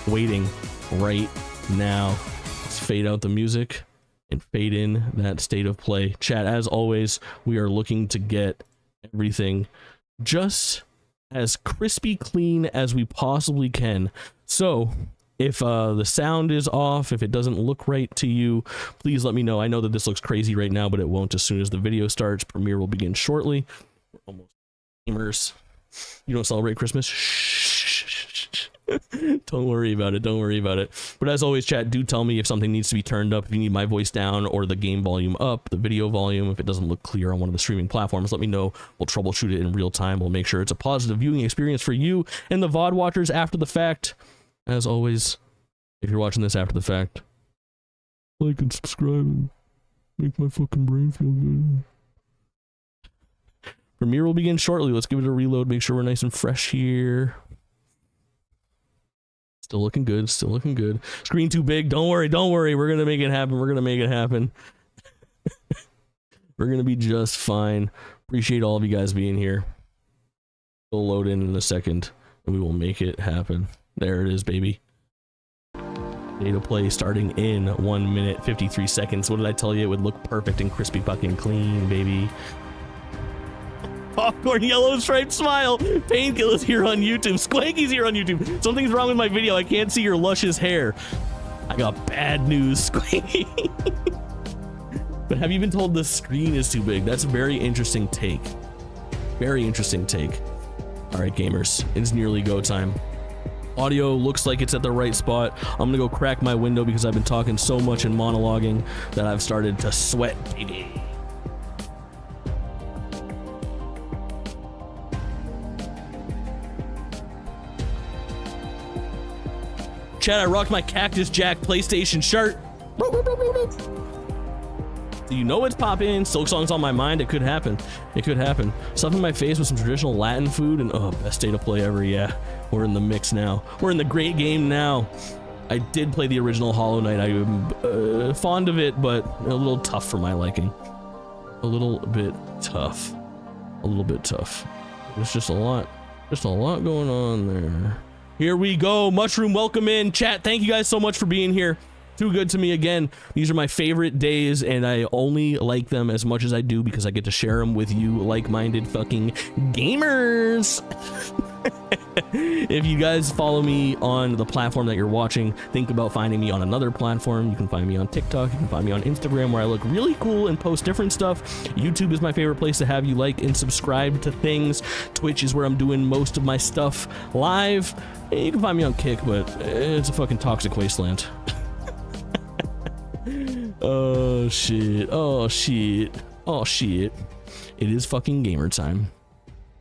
waiting right now. Let's fade out the music and fade in that State of Play. Chat, as always, we are looking to get everything just as crispy clean as we possibly can. So if the sound is off, if it doesn't look right to you, please let me know. I know that this looks crazy right now, but it won't as soon as the video starts. Premiere will begin shortly. We're almost gamers. You don't celebrate Christmas? Shh. Don't worry about it. Don't worry about it. But as always, chat, do tell me if something needs to be turned up, if you need my voice down or the game volume up, the video volume, if it doesn't look clear on one of the streaming platforms, let me know. We'll troubleshoot it in real time. We'll make sure it's a positive viewing experience for you and the VOD watchers after the fact. As always, if you're watching this after the fact, like and subscribe and make my fucking brain feel good. Premiere will begin shortly. Let's give it a reload. Make sure we're nice and fresh here. Still looking good. Still looking good. Screen too big. Don't worry. Don't worry. We're going to make it happen. We're going to make it happen. We're going to be just fine. Appreciate all of you guys being here. We'll load in a second and we will make it happen. There it is, baby. Data play starting in 1 minute 53 seconds. What did I tell you? It would look perfect and crispy fucking clean, baby. Popcorn yellow striped smile. Painkiller's here on YouTube. Squanky's here on YouTube. Something's wrong with my video. I can't see your luscious hair. I got bad news, Squanky. But have you been told the screen is too big? That's a very interesting take. Very interesting take. All right, gamers. It's nearly go time. Audio looks like it's at the right spot. I'm gonna go crack my window because I've been talking so much and monologuing that I've started to sweat, baby. Chat, I rocked my Cactus Jack PlayStation shirt. Do you know it's poppin'? Silk Song's on my mind. It could happen. It could happen. Stuffing my face with some traditional Latin food and oh, best State of Play ever. Yeah, we're in the mix now. We're in the great game now. I did play the original Hollow Knight. I'm fond of it, but a little tough for my liking. A little bit tough. A little bit tough. There's just a lot going on there. Here we go. Mushroom, welcome in. Chat, thank you guys so much for being here. Too good to me again. These are my favorite days, and I only like them as much as I do because I get to share them with you like-minded fucking gamers. If you guys follow me on the platform that you're watching, think about finding me on another platform. You can find me on TikTok. You can find me on Instagram, where I look really cool and post different stuff. YouTube is my favorite place to have you like and subscribe to things. Twitch is where I'm doing most of my stuff live. You can find me on Kick, but it's a fucking toxic wasteland. Oh shit, oh shit, oh shit. It is fucking gamer time.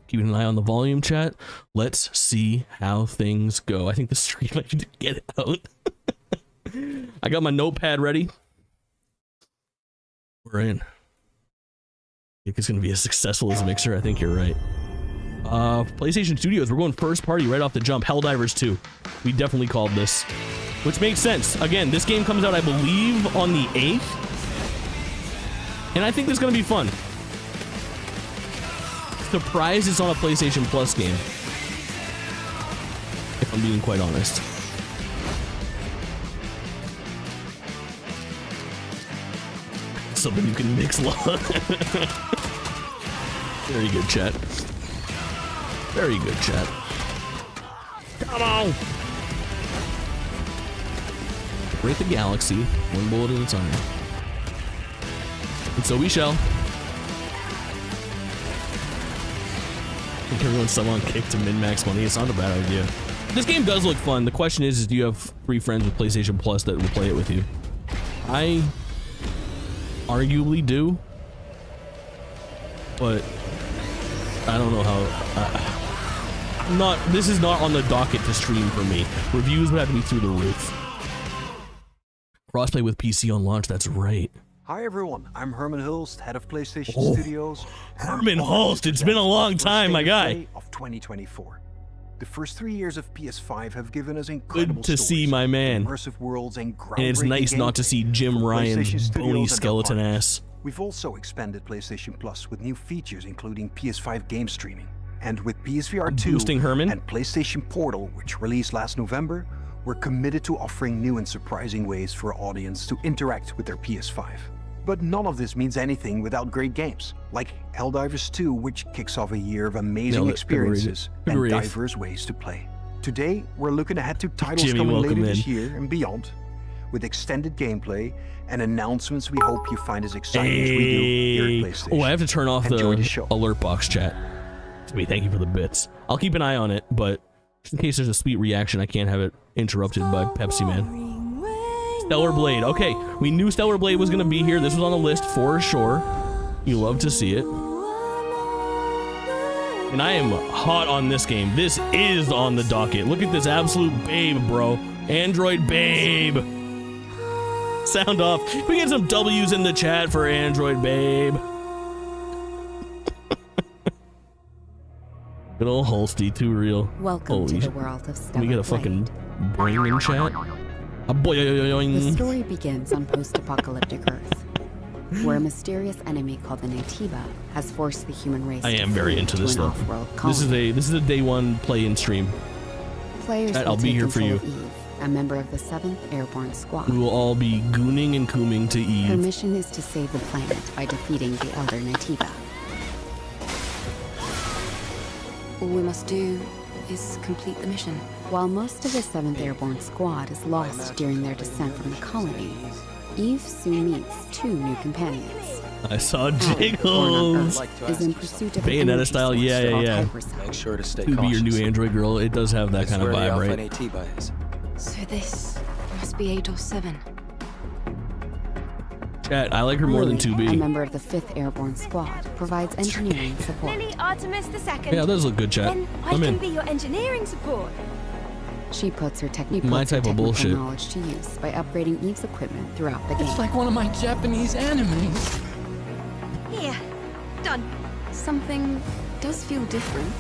Keeping an eye on the volume, chat. Let's see how things go. I think the stream, I need to get it out. I got my notepad ready. We're in. I think it's gonna be as successful as a mixer. I think you're right. PlayStation Studios, we're going first party right off the jump. Helldivers 2. We definitely called this. Which makes sense. Again, this game comes out, I believe, on the 8th. And I think this is going to be fun. Surprised it's on a PlayStation Plus game. If I'm being quite honest. Something you can mix love. Very good, chat. Very good, chat. Come on! Rate the galaxy, one bullet at a time. And so we shall. I think everyone's still on kick to min-max money. It's not a bad idea. This game does look fun. The question is do you have 3 friends with PlayStation Plus that will play it with you? I arguably do, but I don't know how. This is not on the docket to stream for me. Reviews would have to be through the roof. Crossplay with PC on launch. That's right. Hi everyone, I'm Herman Hulst, head of PlayStation Studios. Herman Hulst, it's been a long time, my guy. Of 2024. The first 3 years of PS5 have given us incredible Good to see my man. Immersive worlds and it's nice not to see Jim Ryan's bony skeleton ass. We've also expanded PlayStation Plus with new features including PS5 game streaming. And with PSVR2 boosting Herman and PlayStation Portal, which released last November, we're committed to offering new and surprising ways for our audience to interact with their PS5. But none of this means anything without great games, like Helldivers 2, which kicks off a year of amazing experiences and diverse ways to play. Today, we're looking ahead to titles coming later this year and beyond, with extended gameplay and announcements we hope you find as exciting as we do here at PlayStation. Oh, I have to turn off the alert box chat. Thank you for the bits. I'll keep an eye on it, but just in case there's a sweet reaction, I can't have it interrupted by Pepsi Man. Stellar Blade. Okay, we knew Stellar Blade was going to be here. This was on the list for sure. You love to see it. And I am hot on this game. This is on the docket. Look at this absolute babe, bro. Android babe. Sound off. We get some W's in the chat for Android babe. Good old Holsty, too real. Welcome to the world of Stellar Blade. We get a fucking brain in chat. The story begins on post-apocalyptic Earth, where a mysterious enemy called the Natiba has forced the human race. I am very into this stuff. This is a day one play-in stream. Players I'll be here for you. Eve, a member of the 7th Airborne Squad. We will all be gooning and cooming to Eve. Her mission is to save the planet by defeating the Elder Natiba. All we must do is complete the mission. While most of the 7th Airborne Squad is lost during their descent from the colony, Eve soon meets 2 new companions. I saw Jiggles. Is in pursuit of Bayonetta style, yeah. Make sure to stay to cautious. be your new Android girl, it does have that kind of vibe, right? So this must be 8 or 7. Chat, I like her more than 2B. A member of the 5th Airborne Squad provides engineering support. Lily Artemis II. Yeah, that does look good, chat. Then I can be your engineering support. She puts her technical knowledge to use by upgrading Eve's equipment throughout the game. It's like one of my Japanese animes. Here, done. Something does feel different.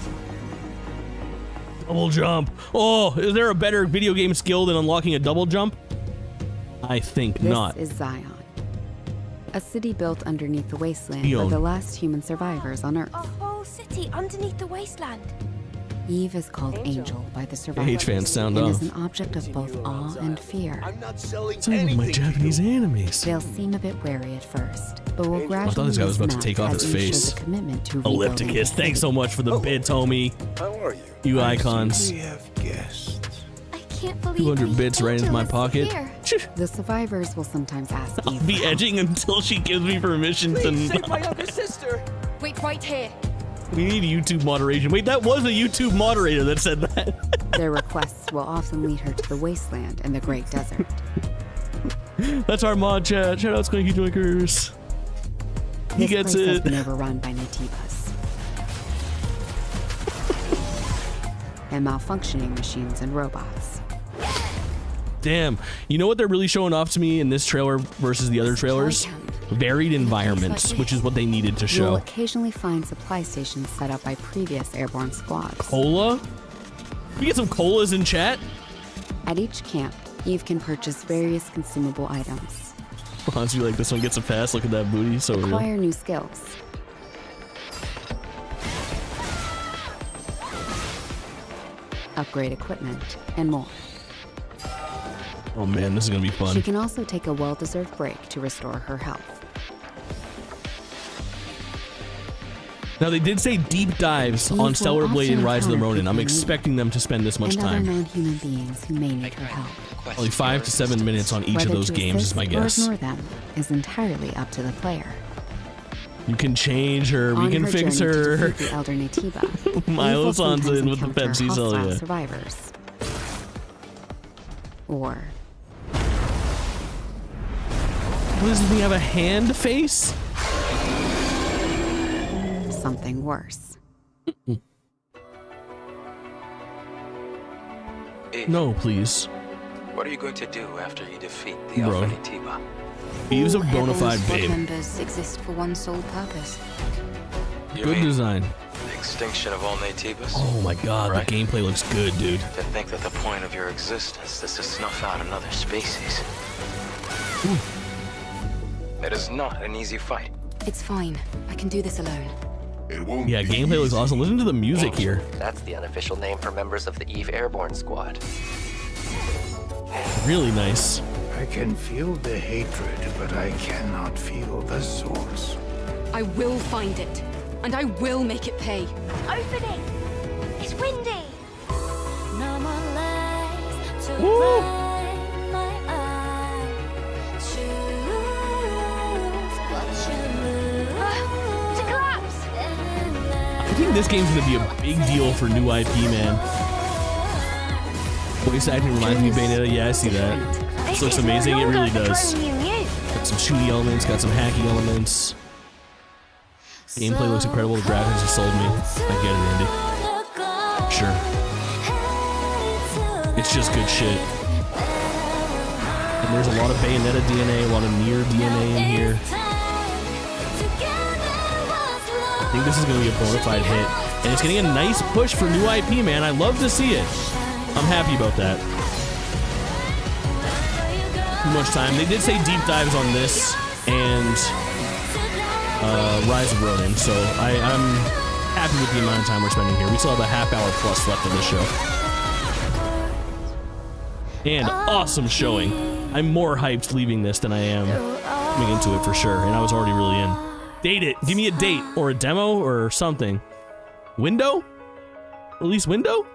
Double jump. Oh, is there a better video game skill than unlocking a double jump? I think not. This is Zion, a city built underneath the wasteland by the last human survivors on Earth. A whole city underneath the wasteland. Eve is called Angel by the survivors. H-fans sound and off. is an object of both awe and fear. Some of my Japanese animes. They'll seem a bit wary at first, but will gradually. I thought this guy was about to take off his face. Ellipticus, thanks so much for the bits, homie. How are you? You icons. We have guests. I can't believe 200 bits right into my pocket. The survivors will sometimes ask I'll Eve be edging until she gives me permission to. Save my younger sister. Wait right here. We need YouTube moderation. Wait, that was a YouTube moderator that said that. Their requests will often lead her to the wasteland and the Great Desert. That's our mod chat. Shout out Squeaky Joinkers. He gets it. This place has it. been overrun by Natibas. And malfunctioning machines and robots. Damn. You know what they're really showing off to me in this trailer versus the other trailers? Varied environments, which is what they needed to show. You'll occasionally find supply stations set up by previous airborne squads. Cola? We get some colas in chat? At each camp, Eve can purchase various consumable items. Honestly, like this one gets a pass. Look at that booty. So real. Acquire new skills. Upgrade equipment, and more. Oh man, this is gonna be fun. She can also take a well-deserved break to restore her health. Now they did say deep dives Eve on will Stellar Blade and also Rise of the encounter Ronin. I'm people expecting them to spend this much and other time. non-human beings who may need her help. Only 5 to 7 minutes on each Whether of those to games is assist my or guess. ignore them is entirely up to the player. You can change her. We On can her fix journey to her. defeat the elder Natiba, Milo Eve will Sansa sometimes in with the encounter Pepsi, so hostile yeah. survivors. Or What does he have, a hand face? something worse. Eve, No, please. what are you going to do after you defeat the Bro. Alpha Natiba? Eve's a All bona fide Heaven's squad babe. members exist for one sole purpose. You Good mean design. the extinction of all Natibas? Oh my god, Right. the gameplay looks good, dude. To think that the point of your existence is to snuff out another species. It is not an easy fight. It's fine. I can do this alone. Yeah, gameplay looks awesome. Listen to the music here. That's the unofficial name for members of the Eve Airborne Squad. Really nice. I can feel the hatred, but I cannot feel the source. I will find it, and I will make it pay. Open it! It's windy! No more lies to Woo! blind my eye. Choose what you lose. To collapse! I think this game's gonna be a big deal for new IP, man. Voice acting reminds me of Bayonetta. Yeah, I see that. This looks is no amazing. It longer really the does. clone you knew. Got some shooty elements, got some hacky elements. Gameplay looks incredible. The graphics have sold me. I get it, Andy. Sure. It's just good shit. And there's a lot of Bayonetta DNA, a lot of Nier DNA in here. I think this is going to be a bona fide hit. And it's getting a nice push for new IP, man. I love to see it. I'm happy about that. Too much time. They did say deep dives on this and Rise of Ronin, so I'm happy with the amount of time we're spending here. We still have a half hour plus left of this show. And awesome showing. I'm more hyped leaving this than I am coming into it for sure, and I was already really in. Date it. Give me a date or a demo or something. Window? Release window?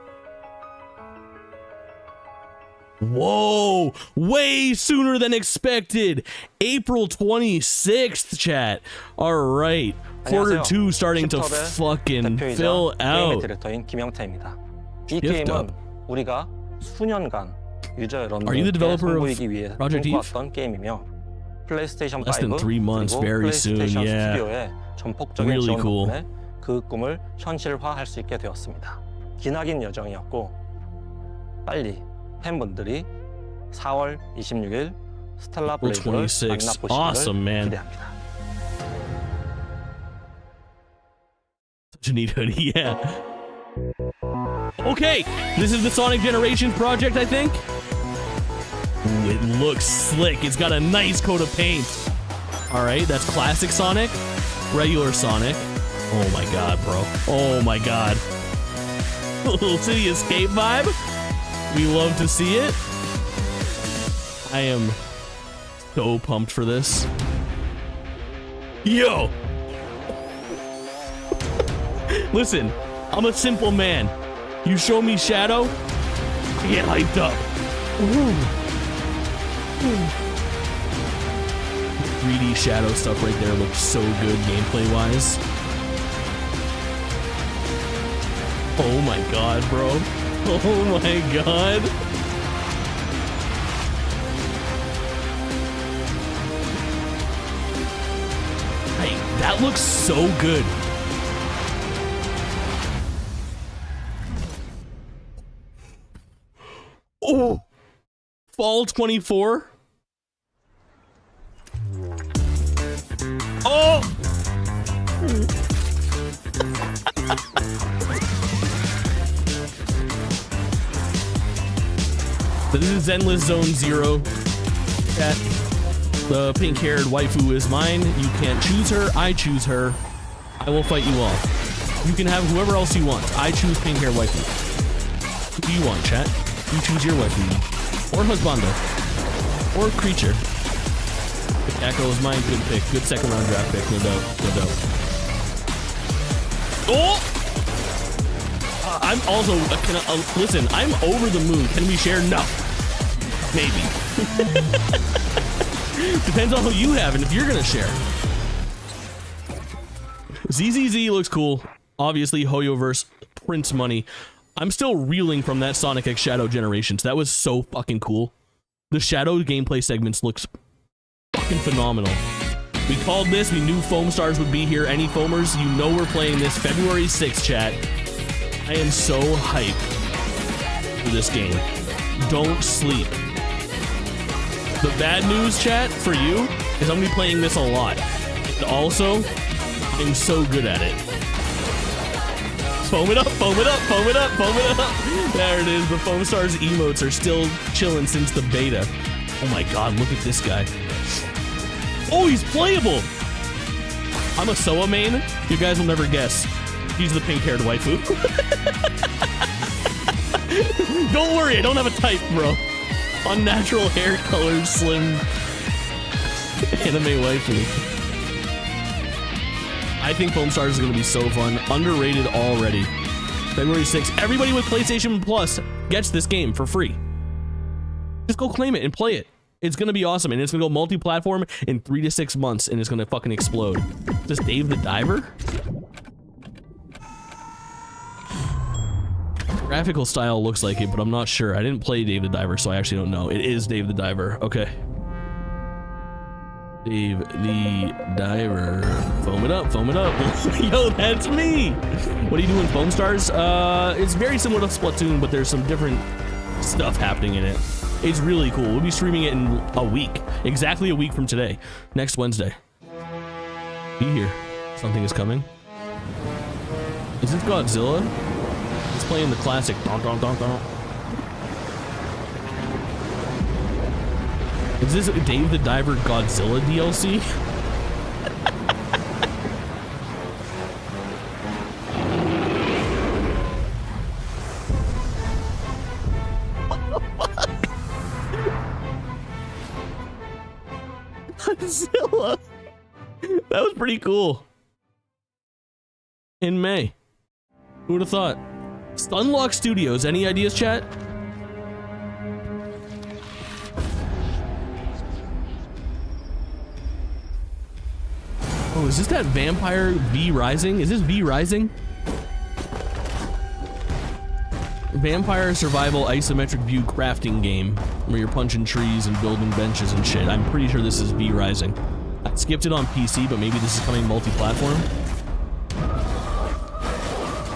Whoa, way sooner than expected. April 26th, chat. All right, quarter 2 starting to fucking fill out. 디렉터인 김영태입니다. 이 Gift 게임은 up. 우리가 수년간 유저 Are you the 여러분들께 developer of 선보이기 위해 Project Eve? 꿈꿔왔던 게임이며 플레이스테이션 Less than 5 3 months, 그리고 very soon, 플레이스테이션 yeah. 스튜디오의 전폭적인 Really 지원 cool. 덕분에 그 꿈을 현실화할 수 있게 되었습니다. 기나긴 여정이었고 빨리 팬분들이 4월 26일 스텔라 April 블레이드를 26. 만나보시기를 Awesome, man. 기대합니다. Such a neat hoodie, yeah. Okay, this is the Sonic Generations project, I think. Ooh, it looks slick. It's got a nice coat of paint. All right, that's classic Sonic, regular Sonic. Oh my god, bro. Oh my god. Little City Escape vibe. We love to see it. I am so pumped for this. Yo! Listen, I'm a simple man. You show me Shadow, I get hyped up. Ooh. 3D Shadow stuff right there looks so good gameplay-wise. Oh my god, bro. Oh my god. Hey, that looks so good. Oh, fall 24. Oh. This is Endless Zone Zero. Chat. The pink-haired waifu is mine. You can't choose her. I choose her. I will fight you all. You can have whoever else you want. I choose pink-haired waifu. Who do you want, chat? You choose your waifu. Or husbando. Or creature. Echo is mine. Good pick. Good second round draft pick. No doubt. No doubt. Oh! I'm also... listen, I'm over the moon. Can we share? No. Maybe. Depends on who you have and if you're gonna share. ZZZ looks cool. Obviously, Hoyoverse prints money. I'm still reeling from that Sonic X Shadow Generations. That was so fucking cool. The Shadow gameplay segments looks fucking phenomenal. We called this. We knew Foamstars would be here. Any Foamers, you know we're playing this February 6th, chat. I am so hyped for this game. Don't sleep. The bad news, chat, for you is I'm gonna be playing this a lot. And also, I'm so good at it. Foam it up, foam it up, foam it up, foam it up. There it is. The Foamstars emotes are still chilling since the beta. Oh my god, look at this guy. Oh, he's playable. I'm a Soa main. You guys will never guess. He's the pink-haired waifu. Don't worry, I don't have a type, bro. Unnatural hair color, slim anime waifu. I think Foamstars is going to be so fun. Underrated already. February 6th. Everybody with PlayStation Plus gets this game for free. Just go claim it and play it. It's going to be awesome. And it's going to go multi-platform in 3 to 6 months. And it's going to fucking explode. Is this Dave the Diver? Graphical style looks like it, but I'm not sure. I didn't play Dave the Diver, so I actually don't know. It is Dave the Diver. Okay. Dave the Diver. Foam it up, foam it up. Yo, that's me. What are you doing, Foamstars? It's very similar to Splatoon, but there's some different stuff happening in it. It's really cool. We'll be streaming it in a week. Exactly a week from today. Next Wednesday. Be here. Something is coming. Is this Godzilla? It's playing the classic. Donk, donk, donk, donk. Is this Dave the Diver Godzilla DLC? What the fuck? Godzilla. That was pretty cool. In May. Who would have thought? Stunlock Studios. Any ideas, chat? Oh, is this that Vampire V Rising? Is this V Rising? Vampire survival isometric view crafting game where you're punching trees and building benches and shit. I'm pretty sure this is V Rising. I skipped it on PC, but maybe this is coming multi-platform.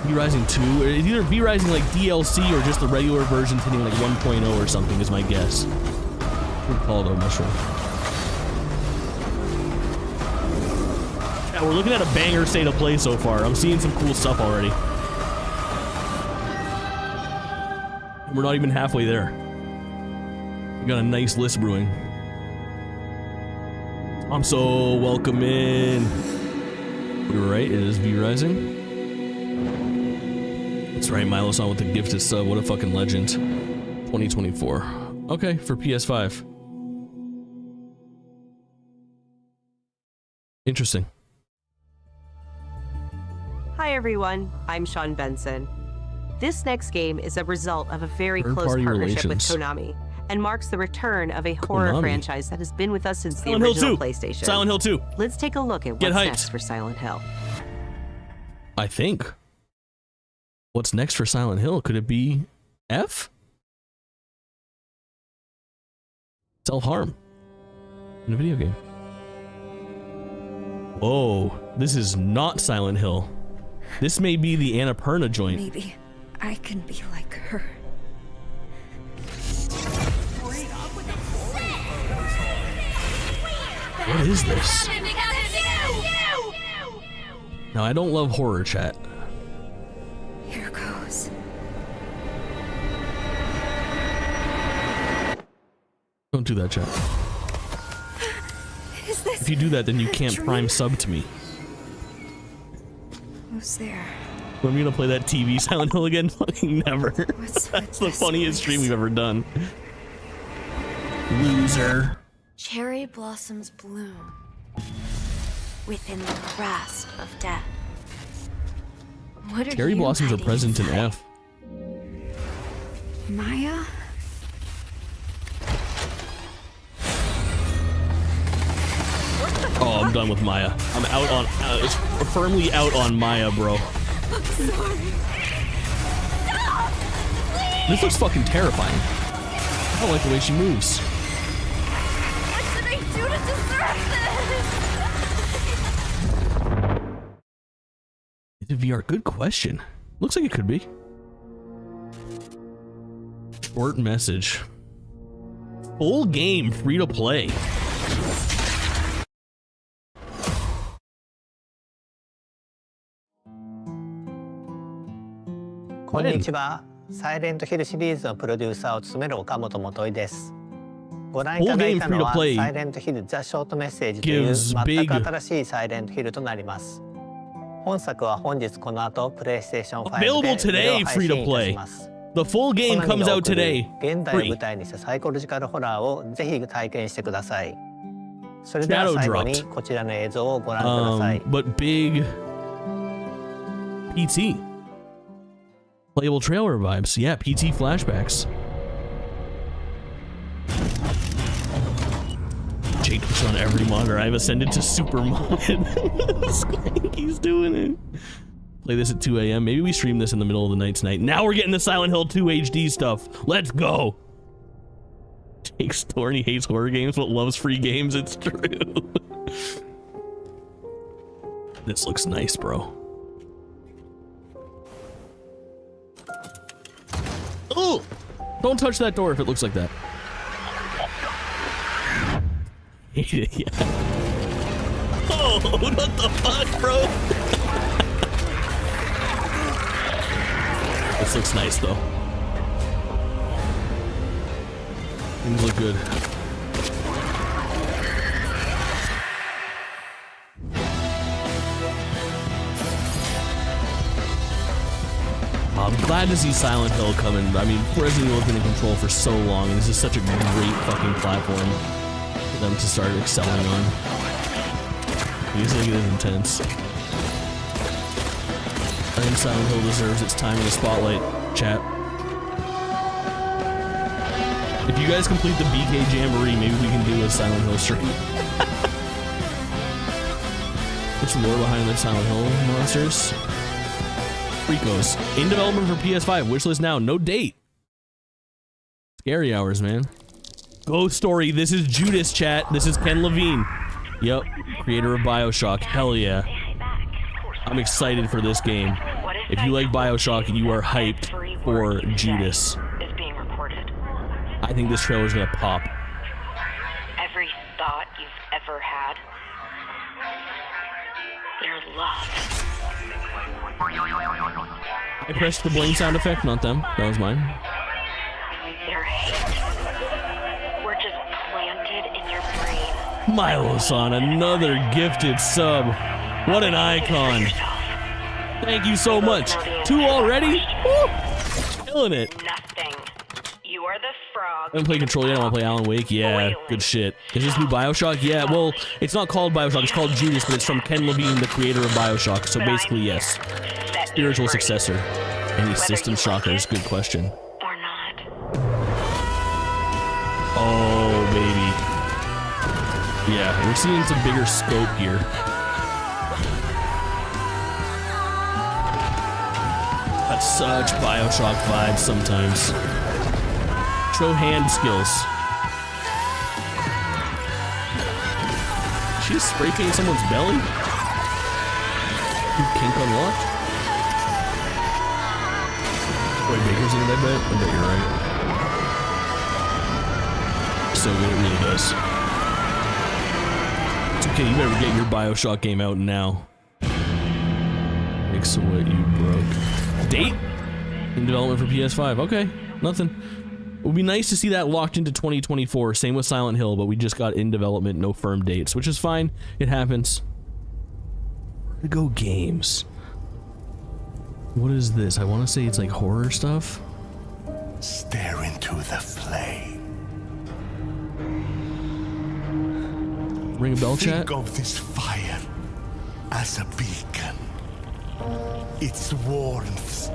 V Rising 2. It's either V Rising like DLC or just the regular version hitting like 1.0 or something is my guess. Good call though, Mushroom. Yeah, we're looking at a banger state of play so far. I'm seeing some cool stuff already. We're not even halfway there. We got a nice list brewing. I'm so welcome in. We were right, it is V Rising. That's right, Milo-san with the gifted sub. What a fucking legend. 2024. Okay, for PS5. Interesting. Hi everyone, I'm Sean Benson. This next game is a result of a very close partnership with Konami and marks the return of a horror franchise that has been with us since the original PlayStation. Silent Hill 2. Let's take a look at what's next for Silent Hill. I think. What's next for Silent Hill? Could it be F? Self-harm in a video game. Whoa, this is not Silent Hill. This may be the Annapurna joint. Maybe I can be like her. What is this? No, I don't love horror, chat. Here goes. Don't do that, chat. If you do that, then you can't prime sub to me. Who's there? When are we gonna play that TV Silent Hill again? Fucking never. That's the funniest stream we've ever done. Loser. Cherry blossoms bloom within the grasp of death. What are Cherry blossoms are present in F. Maya? Oh, I'm done with Maya. I'm out on, firmly out on Maya, bro. I'm sorry. Stop! Please! This looks fucking terrifying. I don't like the way she moves. What did I do to deserve this? Is it VR? Good question. Looks like it could be. Short message. Full game, free to play.こんにちは。サイレントヒルシリーズのプロデューサーを務める岡本元井です。ご覧いただいたのはサイレントヒルザ・ショートメッセージという全く新しいサイレントヒルとなります。本作は本日この後プレイステーション5で無料配信いたします。The full game comes out today. 現代を舞台にしたサイコロジカルホラーをぜひ体験してください。それでは最後にこちらの映像をご覧ください。But big PT. Playable trailer vibes. Yeah, PT flashbacks. Jake puts on every monitor. I've ascended to super mod. Squanky's doing it. Play this at 2 a.m. Maybe we stream this in the middle of the night tonight. Now we're getting the Silent Hill 2 HD stuff. Let's go. Jake's Thorny hates horror games but loves free games. It's true. This looks nice, bro. Oh! Don't touch that door if it looks like that. Hate it, yeah. Oh, what the fuck, bro? This looks nice, though. Things look good. I'm glad to see Silent Hill coming. I mean, Resident Evil has been in control for so long, and this is such a great fucking platform for them to start excelling on. These things are intense. I think Silent Hill deserves its time in the spotlight, chat. If you guys complete the BK Jamboree, maybe we can do a Silent Hill stream. What's the lore behind the Silent Hill monsters? Fricos. In development for PS5. Wishlist now. No date. Scary hours, man. Ghost Story. This is Judas, chat. This is Ken Levine. Yep. Creator of BioShock. Hell yeah. I'm excited for this game. If you like BioShock, you are hyped for Judas. I think this trailer is gonna pop. Every thought you've ever had, your love. I pressed the bling sound effect, not them. That was mine. Your hate. We're just planted in your brain. Milo-san, another gifted sub. What an icon. Thank you so much. 2 already? Woo! Killing it. Nothing. You are the frog. I haven't played Control yet. I want to play Alan Wake. Yeah, good shit. Is this new BioShock? Yeah, well, it's not called BioShock. It's called Judas, but it's from Ken Levine, the creator of BioShock. So basically, yes. Spiritual successor. Any system shockers? Good question. Or not. Oh, baby. Yeah, we're seeing some bigger scope here. That's such BioShock vibes sometimes. Show hand skills. She's spray painting someone's belly? Kink unlocked? Troy Baker's in it, I bet. I bet you're right. So good, it really does. It's okay, you better get your BioShock game out now. Pixel what you broke. Date? In development for PS5. Okay, nothing. would be nice to see that locked into 2024. Same with Silent Hill, but we just got in development, no firm dates, which is fine. It happens. Where to go games? What is this? I want to say it's like horror stuff. Stare into the flame. Ring a bell, chat? Think of this fire as a beacon. Its warmth,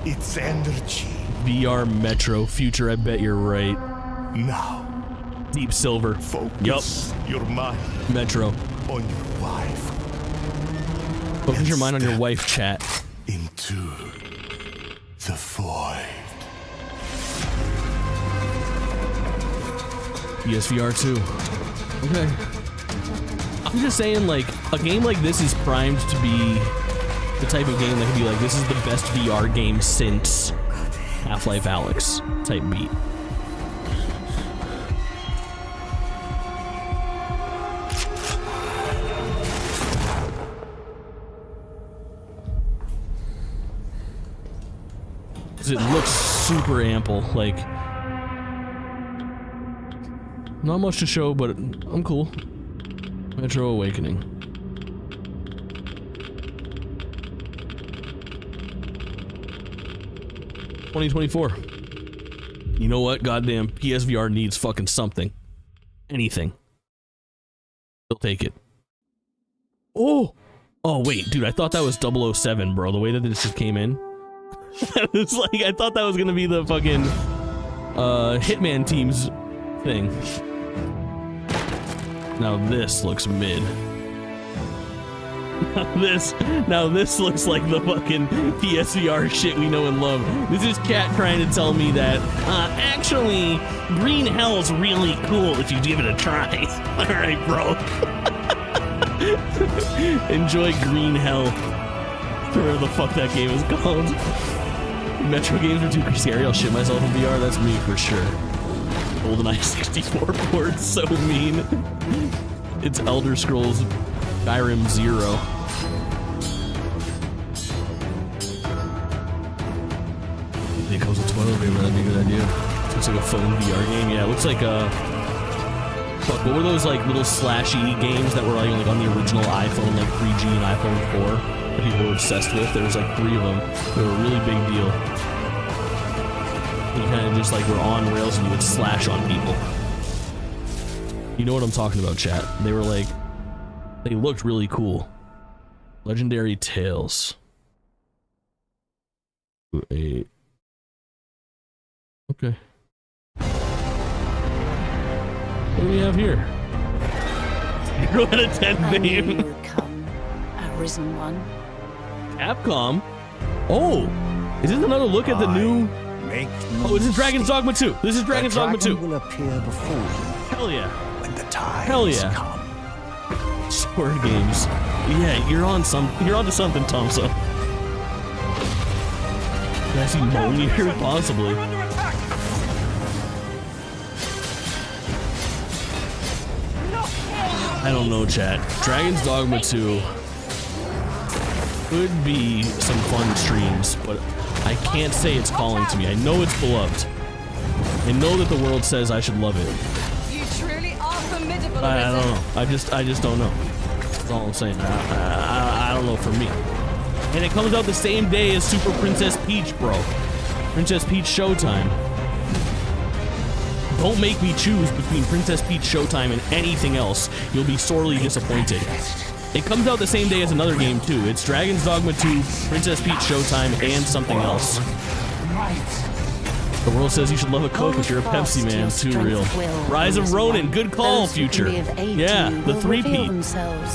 its energy. VR Metro Future, I bet you're right. Now, Deep Silver. Focus your mind Metro. On your wife. Focus your mind on your wife, chat. Into the void. PSVR2. Okay. I'm just saying, like, a game like this is primed to be the type of game that could be like, this is the best VR game since Half-Life Alyx type beat. It looks super ample, like, not much to show, but I'm cool. Metro Awakening. $2024. You know what? Goddamn, PSVR needs fucking something. Anything. They'll take it. Oh! Oh, wait, dude, I thought that was 007, bro. The way that this just came in. It's like, I thought that was gonna be the fucking, Hitman team's thing. Now this looks mid. Now this looks like the fucking PSVR shit we know and love. This is Cat trying to tell me that, actually, Green Hell's really cool if you give it a try. Alright, bro. Enjoy Green Hell. Whatever the fuck that game is called. Metro games are too scary, I'll shit myself in VR, that's me for sure. GoldenEye 64 port, so mean. It's Elder Scrolls Skyrim 0. It comes with toilet paper, that'd be a good idea. Looks like a phone VR game, yeah, it looks like fuck, what were those like little slashy games that were like on the original iPhone, like 3G and iPhone 4? That people were obsessed with? There was like 3 of them. They were a really big deal. You kind of just like were on rails and you would slash on people. You know what I'm talking about, chat. They were like, they looked really cool. Legendary Tales. 8. Okay. What do we have here? 0 out of 10 name. A risen one. Capcom? Oh! Is this another look at the new... Oh, this is Dragon's Dogma 2. This is Dragon's Dogma 2. Will appear before you. Hell yeah. When the time Hell yeah. come. Sword games. Yeah, you're onto something, Thompson. Can I see Moni here? Possibly. I don't know, chat. Dragon's Dogma 2 could be some fun streams, but I can't say it's calling to me. I know it's beloved. I know that the world says I should love it. You truly are formidable. I don't know. I just don't know. That's all I'm saying. I don't know for me. And it comes out the same day as Super Princess Peach, bro. Princess Peach Showtime. Don't make me choose between Princess Peach Showtime and anything else. You'll be sorely disappointed. It comes out the same day as another game, too. It's Dragon's Dogma 2, Princess Peach Showtime, and something else. The world says you should love a Coke if you're a Pepsi man. Too real. Rise of Ronin. Good call, Future. Yeah, the 3-peat.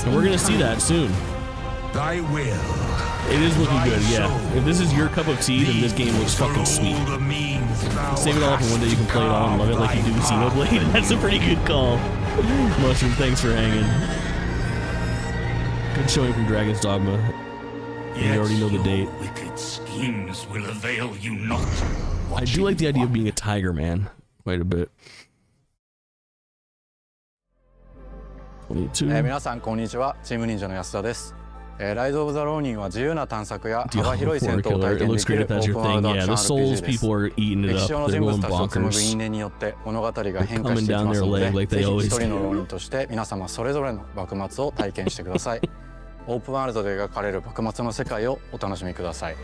And we're going to see that soon. Thy will. It is looking good, yeah. If this is your cup of tea, then this game looks fucking sweet. Save it all for one day you can play it all and love it like you do Xenoblade. That's a pretty good call. Mushroom, thanks for hanging. Good showing from Dragon's Dogma. And you already know the date. Wicked schemes will avail you not. I do like the idea of being a tiger, man. Quite a bit. 22. 皆さんこんにちは。チーム忍者の安田です。ライズ・オブ・ザ・ローニンは自由な探索や Diablo 幅広い戦 4 闘を killer. 体 It 験で looks き great る if オ that's ー your プンワール thing. ドアク Yeah, ション the Souls RPG で people す。 are eating it 歴史 up. 上の They're 人物 going たちと紡ぐ bonkers. 因縁によって物語が変化 They're してい coming きま down す their ので、 leg like ぜ they ひ always 一人の do. 浪人として皆様それぞれの幕末を体験してください。オープンワールドで描かれる幕末の世界をお楽しみください。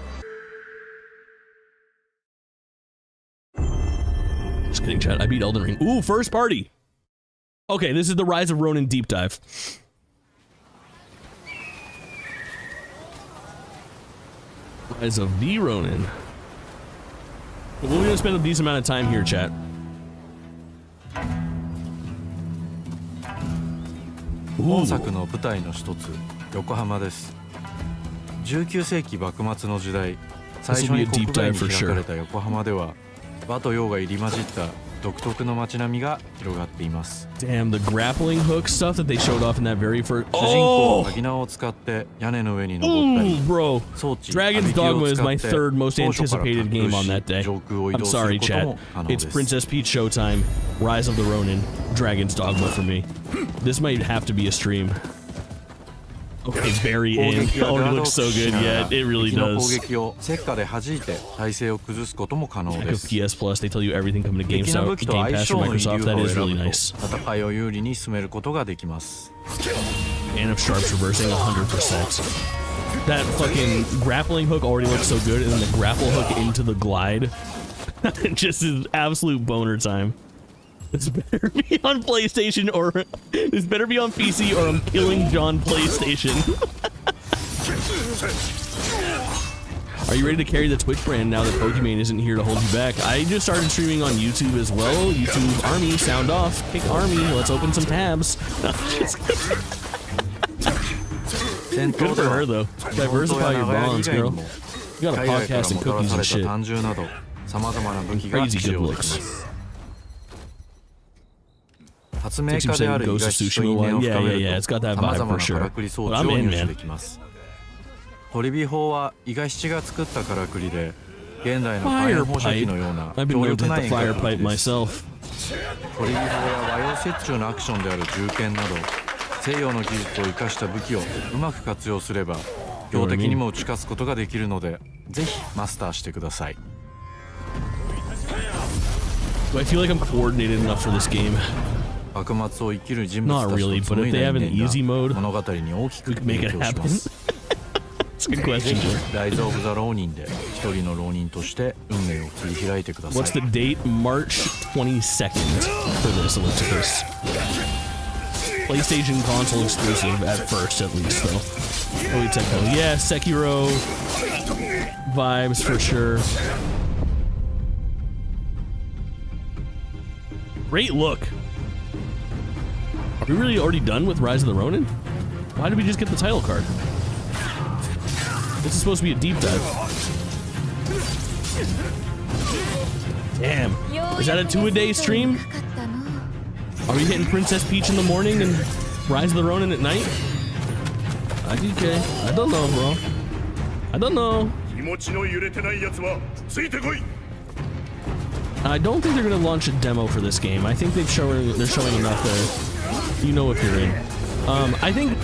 Just kidding, chat. I beat Elden Ring. Ooh, first party. Okay, this is the Rise of Ronin deep dive. Rise of the Ronin. We're gonna spend a decent amount of time here, chat. 本作の舞台の一つ、横浜です。19世紀幕末の時代、最初に国外に開かれた横浜では、和と洋が入り混じった独特の街並みが広がっています。 Damn, the grappling hook stuff that they showed off in that very first. 主人公は薙を使って屋根の上に登ったり、 bro. Dragon's Dogma is my third most anticipated game on that day. I'm sorry, chat. It's Princess Peach Showtime, Rise of the Ronin, Dragon's Dogma for me. This might have to be a stream. Okay, Barry in. Oh, it looks so good. Yeah, it really does. Heck of PS Plus. They tell you everything coming to Game Pass for Microsoft. That is really nice. And of Sharp's reversing 100%. That fucking grappling hook already looks so good, and then the grapple hook into the glide. Just is absolute boner time. This better be on PlayStation or this better be on PC or I'm killing John PlayStation. Are you ready to carry the Twitch brand now that Pokemon isn't here to hold you back? I just started streaming on YouTube as well. YouTube Army, sound off. Pick Army. Let's open some tabs. Good for her though. Diversify your bonds, girl. You got a podcast and cookies and shit. Crazy good looks. 発明家である伊賀七と因縁を深めると様々なからくり装置を入手できます。ホリビ法は伊賀七が作ったからくりで現代の火炎放射器のような強力な遠隔武器です。ホリビ法や和洋折衷のアクションである銃剣など西洋の技術を生かした武器をうまく活用すれば標的にも打ち勝つことができるのでぜひマスターしてください。 Do I feel like I'm coordinated enough for this game? Not really, but if they have an easy mode, we can make it happen. That's a good question. What's the date? March 22nd for this. Let's look at this. PlayStation console exclusive at first, at least, though. Oh, yeah, Sekiro vibes for sure. Great look. Are we really already done with Rise of the Ronin? Why did we just get the title card? This is supposed to be a deep dive. Damn. Is that a 2-a-day stream? Are we hitting Princess Peach in the morning and Rise of the Ronin at night? IDK. I don't know, bro. I don't know. I don't think they're gonna launch a demo for this game. I think they're showing enough there. You know if you're in. I think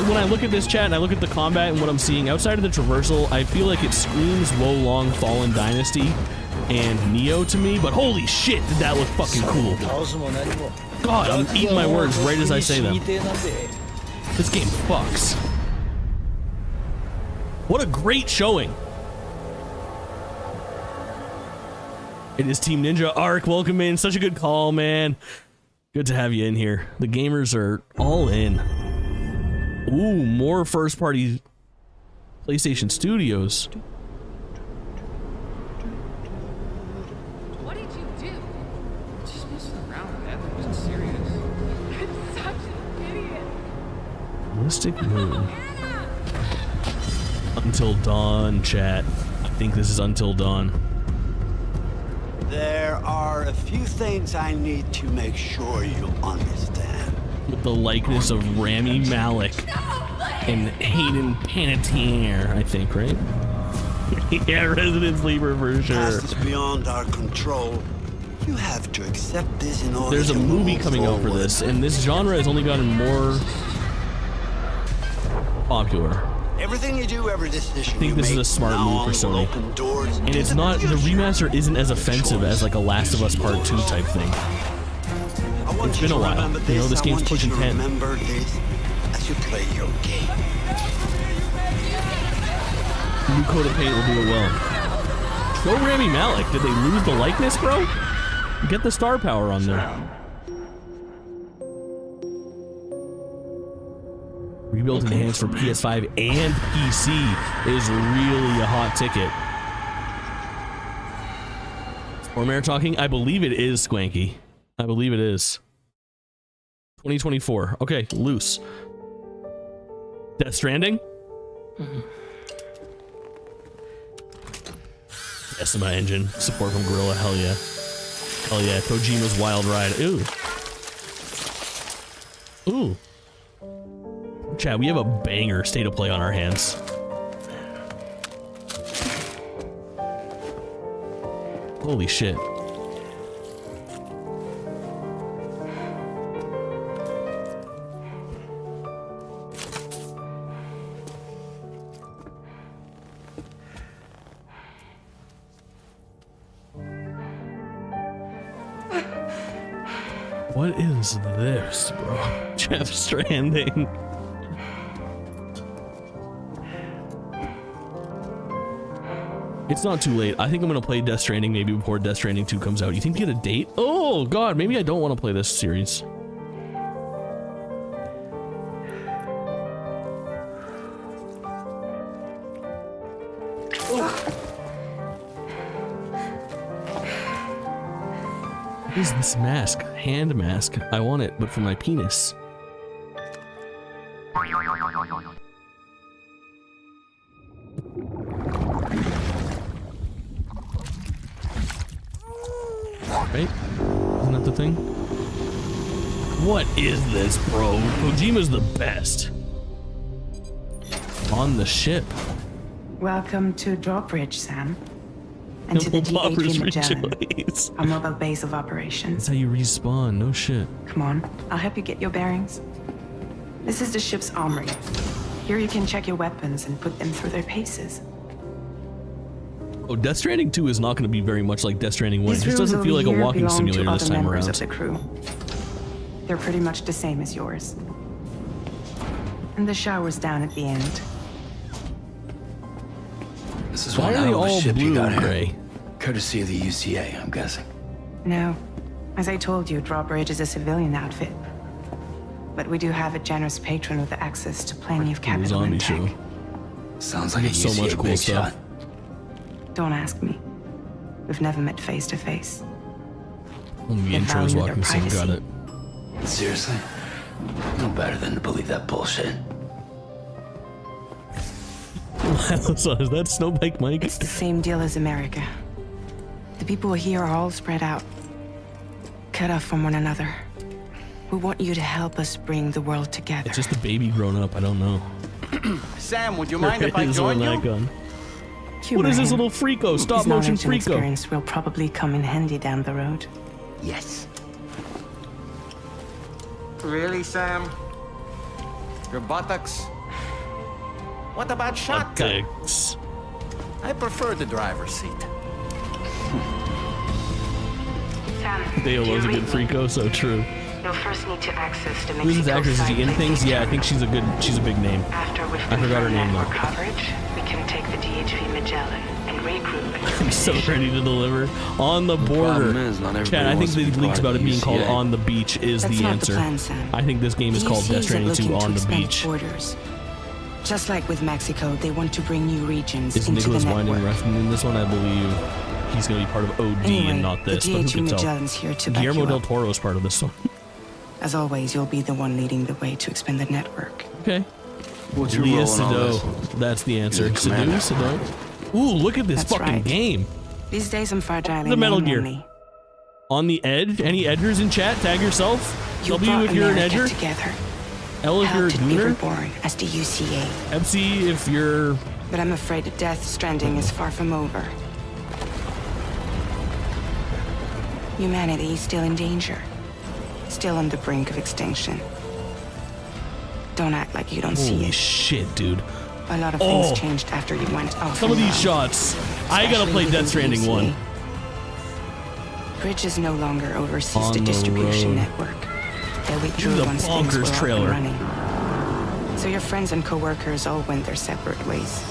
when I look at this chat and I look at the combat and what I'm seeing outside of the traversal, I feel like it screams Wo Long Fallen Dynasty and Neo to me. But holy shit, did that look fucking cool! God, I'm eating my words right as I say them. This game fucks. What a great showing! It is Team Ninja. Ark, welcome in. Such a good call, man. Good to have you in here. The gamers are all in. Ooh, more first-party PlayStation Studios. What did you do? Just messing around, man. That wasn't serious. I'm such an idiot. Mystic Moon. Until Dawn, chat. I think this is Until Dawn. There are a few things I need to make sure you understand. With the likeness of Rami Malek and Hayden Panettiere, I think, right? Yeah, Resident Sleeper for sure. Past is beyond our control. You have to accept this in order. There's a movie coming out for this, and this genre has only gotten more popular. Everything you do, every decision I think this is a smart move for Sony. And it's not, the remaster isn't as offensive as like a Last of Us Part 2 type thing. It's been a while. You know, this game's pushing 10. Remember this as you play your game. New coat of paint will do it well. Show Rami Malek. Did they lose the likeness, bro? Get the star power on there. Rebuilt and enhanced for PS5 and PC is really a hot ticket. Ormare talking? I believe it is, Squanky. I believe it is. 2024. Okay, loose. Death Stranding? Decima engine. Support from Gorilla. Hell yeah. Hell yeah. Kojima's Wild Ride. Ooh. Ooh. Chad, we have a banger state of play on our hands. Holy shit. What is this, bro? Death Stranding. It's not too late. I think I'm gonna play Death Stranding maybe before Death Stranding 2 comes out. You think you get a date? Oh god, maybe I don't want to play this series. What is this mask? Hand mask. I want it, but for my penis. Right? Isn't that the thing? What is this, bro? Kojima's the best. On the ship. Welcome to Drawbridge, Sam. And to the D8 Magellan, our mobile base of operations. That's how you respawn, no shit. Come on, I'll help you get your bearings. This is the ship's armory. Here you can check your weapons and put them through their paces. Oh, Death Stranding 2 is not going to be very much like Death Stranding 1. It just doesn't feel like a walking simulator this time around. Of the crew. They're pretty much the same as yours. And the shower's down at the end. This is one hell of a ship you got here. Courtesy of the UCA, I'm guessing. No. As I told you, Drawbridge is a civilian outfit. But we do have a generous patron with access to plenty of capital and tech. Sounds like a so much cool stuff. Don't ask me. We've never met face to face. Only the intro is walking sim, got it. Seriously? No better than to believe that bullshit. So is that Snowbike Mike? It's the same deal as America. The people here are all spread out, cut off from one another. We want you to help us bring the world together. It's just a baby grown up. I don't know. Sam, would you mind if I join you? What is this little Freako? Stop motion Freako. Experience will probably come in handy down the road. Yes. Really, Sam? Your buttocks? What about shotgun? I prefer the driver's seat. Sam, Dale loves a good Freako, so true. You'll first need to access the Who's this actress? Is she in things? Yeah, I think she's a big name. After we've I forgot her name though. Coverage, we can take the DHV Magellan and regroup. I'm so ready to deliver. On the border. Chad, I think the leaks about it being called On the Beach is the answer. I think this game is called Death Stranding 2 On the Beach. Borders. Just like with Mexico, they want to bring new regions into Nicholas the network. Is Nicholas Winding Refn in this one? I believe he's going to be part of OD and not this, but who can tell? Guillermo del Toro is part of this one. As always, you'll be the one leading the way to expand the network. Okay. What's your role in all this? That's the answer. Sado. Ooh, look at this fucking game. These days I'm fragile. The Metal Gear. Only. On the Edge? Any Edgers in chat? Tag yourself. W if you're an Edger. Together. L if you're a Gooner. Reborn as the UCA. MC if you're... But I'm afraid Death Stranding is far from over. Humanity is still in danger. Still on the brink of extinction. Don't act like you don't see it. Holy shit, dude. A lot of things changed after you went off. Some of these shots. I gotta play Death Stranding 1. Bridges no longer oversees the distribution network. They withdrew once things were up and running. So your friends and co-workers all went their separate ways.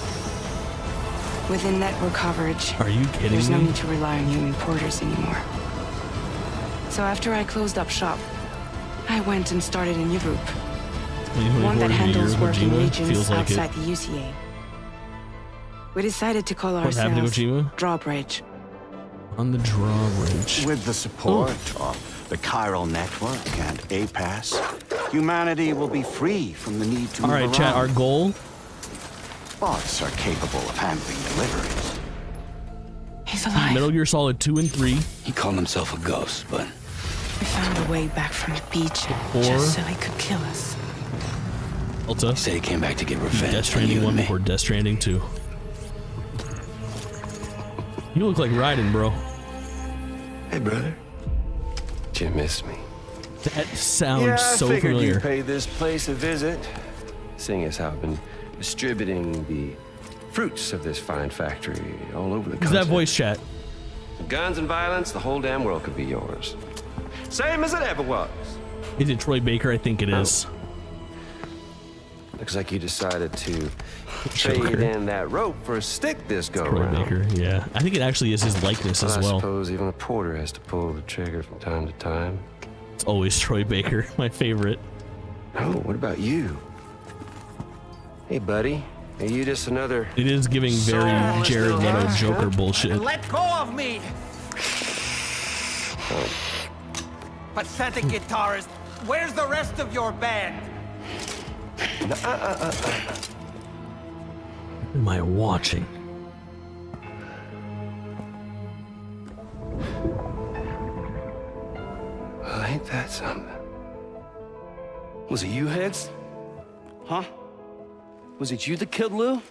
Within network coverage, are you kidding there's no me? need to rely on human porters anymore. So after I closed up shop, I went and started a new group. One that handles work in regions outside the UCA. We decided to call ourselves Drawbridge. On the drawbridge. With the support of the chiral network and APAS, humanity will be free from the need to move around. All right, chat, our goal? Bots are capable of handling deliveries. He's alive. Metal Gear Solid 2 and 3. He called himself a ghost, but... We found a way back from the beach just so he could kill us. Ulta. He said he came back to get revenge. Death Stranding 1 before Death Stranding 2. You look like Raiden, bro. Hey, brother. Did you miss me? That sounds so familiar. I figured you'd pay this place a visit, seeing as how I've been distributing the fruits of this fine factory all over the country. Who's that voice chat? Guns and violence, the whole damn world could be yours. Same as it ever was. Is it Troy Baker? I think it is. Looks like you decided to trade in that rope for a stick this go around. Troy Baker, yeah. I think it actually is his likeness as well. I suppose even a porter has to pull the trigger from time to time. It's always Troy Baker, my favorite. Oh, what about you? Hey, buddy. Are you just another... It is giving very Jared Leto Joker bullshit. Let go of me! Pathetic guitarist. Where's the rest of your band? What am I watching? Well, ain't that something? Was it you, Heads? Huh? Was it you that killed Lou?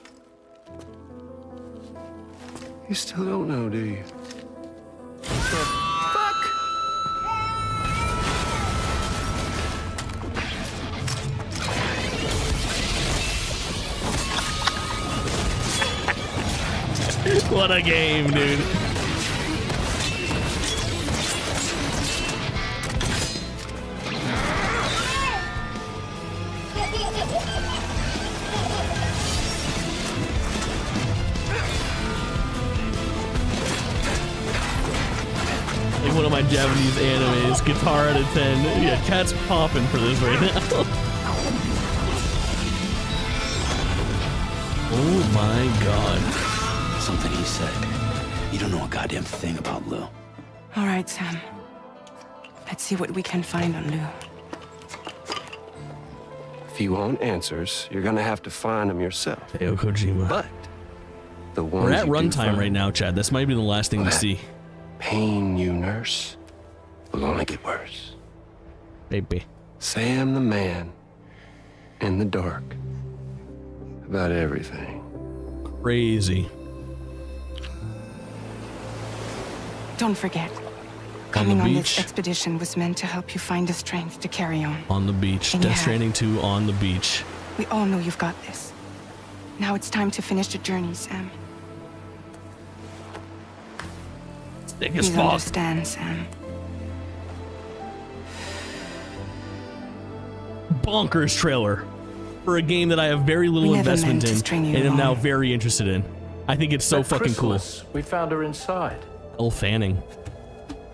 You still don't know, do you? What a game, dude. Like one of my Japanese animes, guitar out of 10. Yeah, chat's popping for this right now. Oh my god. Something he said. You don't know a goddamn thing about Lou. All right, Sam. Let's see what we can find on Lou. If you want answers, you're gonna have to find them yourself. Hideo Kojima. But the ones we're at runtime right now, Chad. This might be the last thing we see. Pain you nurse will only get worse. Baby. Sam the man in the dark about everything. Crazy. Don't forget, coming on this expedition was meant to help you find the strength to carry on. On the beach. Death Stranding 2 on the beach. We all know you've got this. Now it's time to finish the journey, Sam. Please understand, Sam. Bonkers trailer for a game that I have very little investment in and am now very interested in. I think it's so fucking cool. We found her inside. Elle Fanning.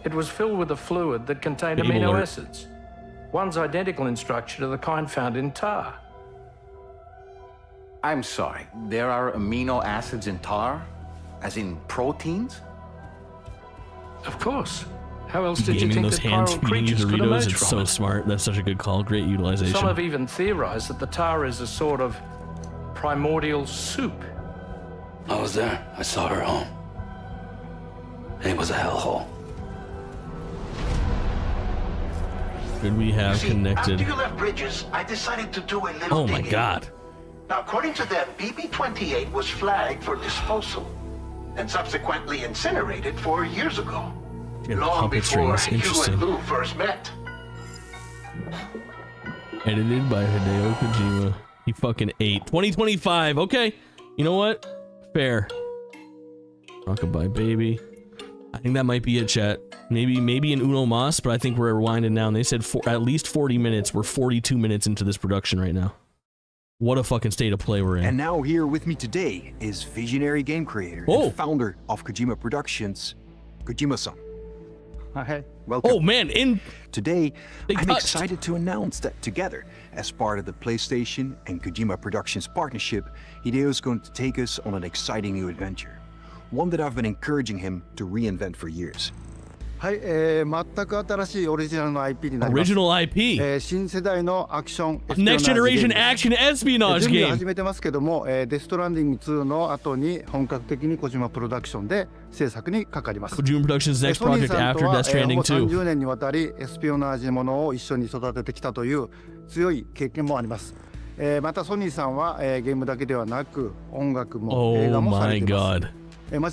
It was filled with a fluid that contained amino acids. One's identical in structure to the kind found in tar. I'm sorry, there are amino acids in tar? As in proteins? Of course. How else did you think those that hands chiral feeding you creatures could Doritos? emerge It's from so it? smart. That's such a good call. Great utilization. Some have even theorized that the tar is a sort of primordial soup. I was there. I saw her home. And it was a hellhole. Could we have connected? After you left Bridges, I decided to do a little Oh my digging. god. Now, according to them, BB-28 was flagged for disposal and subsequently incinerated 4 years ago. Long before you and Lou first met. Edited by Hideo Kojima. He fucking ate. 2025. Okay. You know what? Fair. Rockabye baby. I think that might be it, chat. Maybe an Uno Mas, but I think we're rewinding now. And they said at least 40 minutes. We're 42 minutes into this production right now. What a fucking state of play we're in. And now here with me today is visionary game creator and founder of Kojima Productions, Kojima-san. Hi. Welcome. Oh man, today I'm excited to announce that together, as part of the PlayStation and Kojima Productions partnership, Hideo is going to take us on an exciting new adventure. One that I've been encouraging him to reinvent for years. はい、全く新しいオリジナルの IP になります。 Original IP. 新世代のアクション Next Generation Action Espionage 準備を game. 始めてますけども、デストランディング2の後に本格的に小島プロダクションで制作にかかります。 Kojima Productions next project after Death Stranding 2. 30年にわたりエスピオナージものを一緒に育ててきたという強い経験もあります。またソニーさんは、ゲームだけではなく音楽も映画もされています。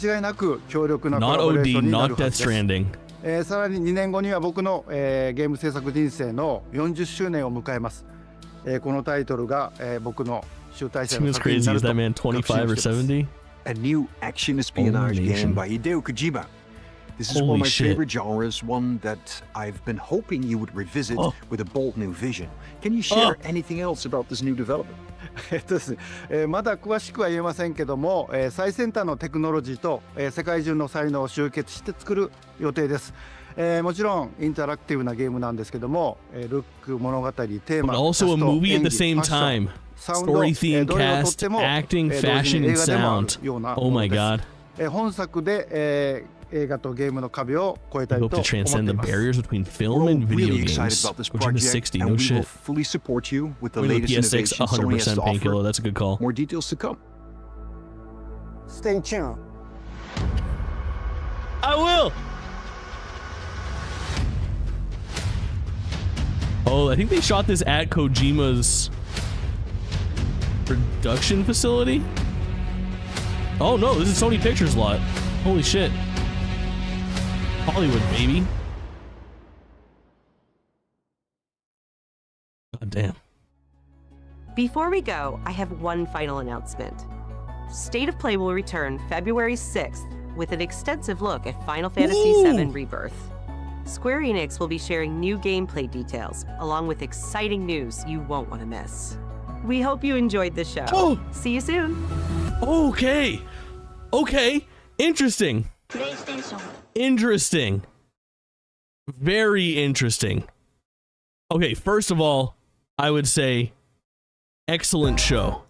間違いなく強力なコラボレーションになるはずです。 Not OD, not Death Stranding. さらに2年後には僕の、ゲーム制作人生の40周年を迎えます。このタイトルが、僕の集大成の作品になると確信しています。A new action espionage game by Hideo Kojima. This is one of my favorite genres, one that I've been hoping you would revisit with a bold new vision. Can you share anything else about this new development? ですね、まだ詳しくは言えませんけども、最先端のテクノロジーと、世界中の才能を集結して作る予定です。もちろんインタラクティブなゲームなんですけども、ルック、物語、テーマ、 But also a movie at the same time. Story theme, cast, acting, fashion, and sound. Oh my god. 本作で、映画とゲームの壁を越えたいと思っています。 Hope to transcend the barriers between film and video games. Kojima 60, no shit. Fully support you with the With latest PS6, innovations Sony has 100% to painkiller. offer. That's a good call. More details to come. Stay tuned. I will. Oh, I think they shot this at Kojima's production facility. Oh no, this is Sony Pictures lot. Holy shit. Hollywood, baby. God damn. Before we go, I have one final announcement. State of Play will return February 6th with an extensive look at Final Fantasy VII Rebirth. Square Enix will be sharing new gameplay details, along with exciting news you won't want to miss. We hope you enjoyed the show. Oh. See you soon. Okay. Okay. Interesting. Interesting. Very interesting. Okay, first of all, I would say excellent show.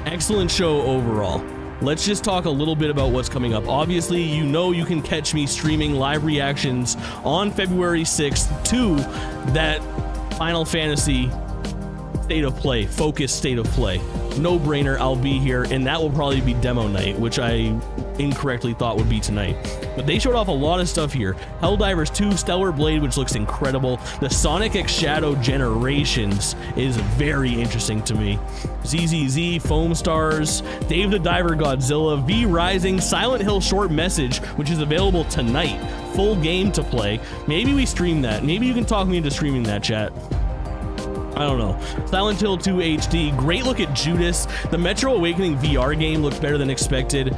Excellent show overall. Let's just talk a little bit about what's coming up. Obviously, you know you can catch me streaming live reactions on February 6th to that Final Fantasy State of Play, focused State of Play. No brainer, I'll be here, and that will probably be demo night, which I incorrectly thought would be tonight. But they showed off a lot of stuff here. Helldivers 2 Stellar Blade, which looks incredible. The Sonic X Shadow Generations is very interesting to me. ZZZ, Foamstars, Dave the Diver Godzilla, V Rising, Silent Hill Short Message, which is available tonight. Full game to play. Maybe we stream that. Maybe you can talk me into streaming that, chat. I don't know. Silent Hill 2 HD. Great look at Judas. The Metro Awakening VR game looked better than expected.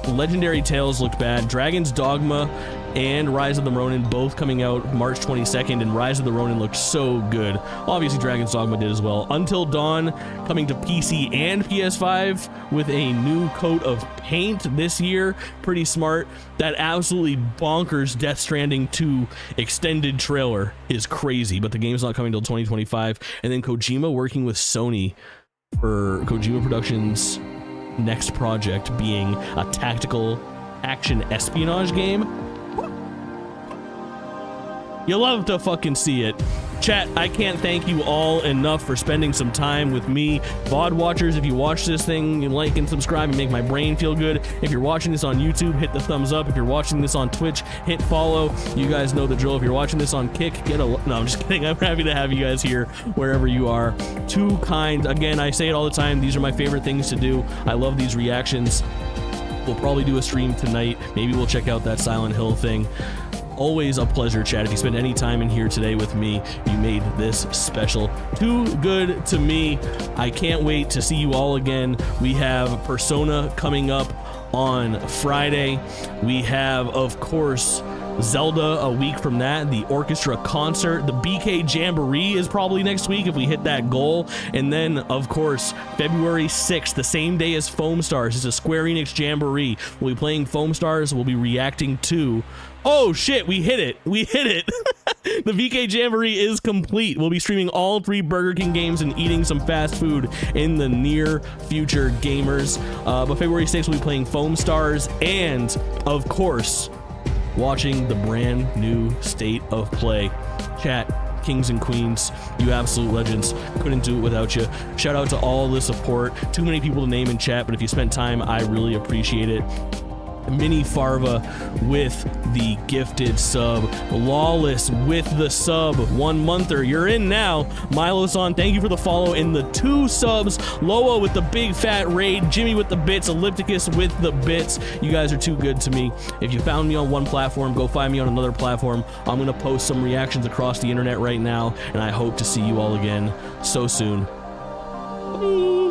Legendary Tales looked bad. Dragon's Dogma and Rise of the Ronin both coming out March 22nd, and Rise of the Ronin looked so good. Obviously Dragon's Dogma did as well. Until Dawn coming to PC and PS5 with a new coat of paint this year. Pretty smart. That absolutely bonkers Death Stranding 2 extended trailer is crazy, but the game's not coming till 2025. And then Kojima working with Sony for Kojima Productions' next project being a tactical action espionage game. You love to fucking see it. Chat, I can't thank you all enough for spending some time with me. VOD watchers, if you watch this thing, you like and subscribe and make my brain feel good. If you're watching this on YouTube, hit the thumbs up. If you're watching this on Twitch, hit follow. You guys know the drill. If you're watching this on Kick, get a... No, I'm just kidding. I'm happy to have you guys here wherever you are. Too kind. Again, I say it all the time. These are my favorite things to do. I love these reactions. We'll probably do a stream tonight. Maybe we'll check out that Silent Hill thing. Always a pleasure, chat. If you spend any time in here today with me, you made this special. Too good to me. I can't wait to see you all again. We have Persona coming up on Friday. We have, of course, Zelda a week from that, the orchestra concert, the BK Jamboree is probably next week if we hit that goal, and then of course February 6th, the same day as Foamstars, is a Square Enix Jamboree. We'll be playing Foamstars, we'll be reacting to, oh shit, we hit it the VK Jamboree is complete. We'll be streaming all 3 Burger King games and eating some fast food in the near future, gamers. But February 6th we'll be playing Foamstars and of course watching the brand new State of Play. Chat, kings and queens, you absolute legends. Couldn't do it without you. Shout out to all the support. Too many people to name in chat, but if you spent time, I really appreciate it. Mini Farva with the gifted sub, Lawless with the sub, 1 monther, you're in now. Milo-san, thank you for the follow in the 2 subs. Loa with the big fat raid, Jimmy with the bits, Ellipticus with the bits. You guys are too good to me. If you found me on one platform, go find me on another platform. I'm gonna post some reactions across the internet right now, and I hope to see you all again so soon. Bye.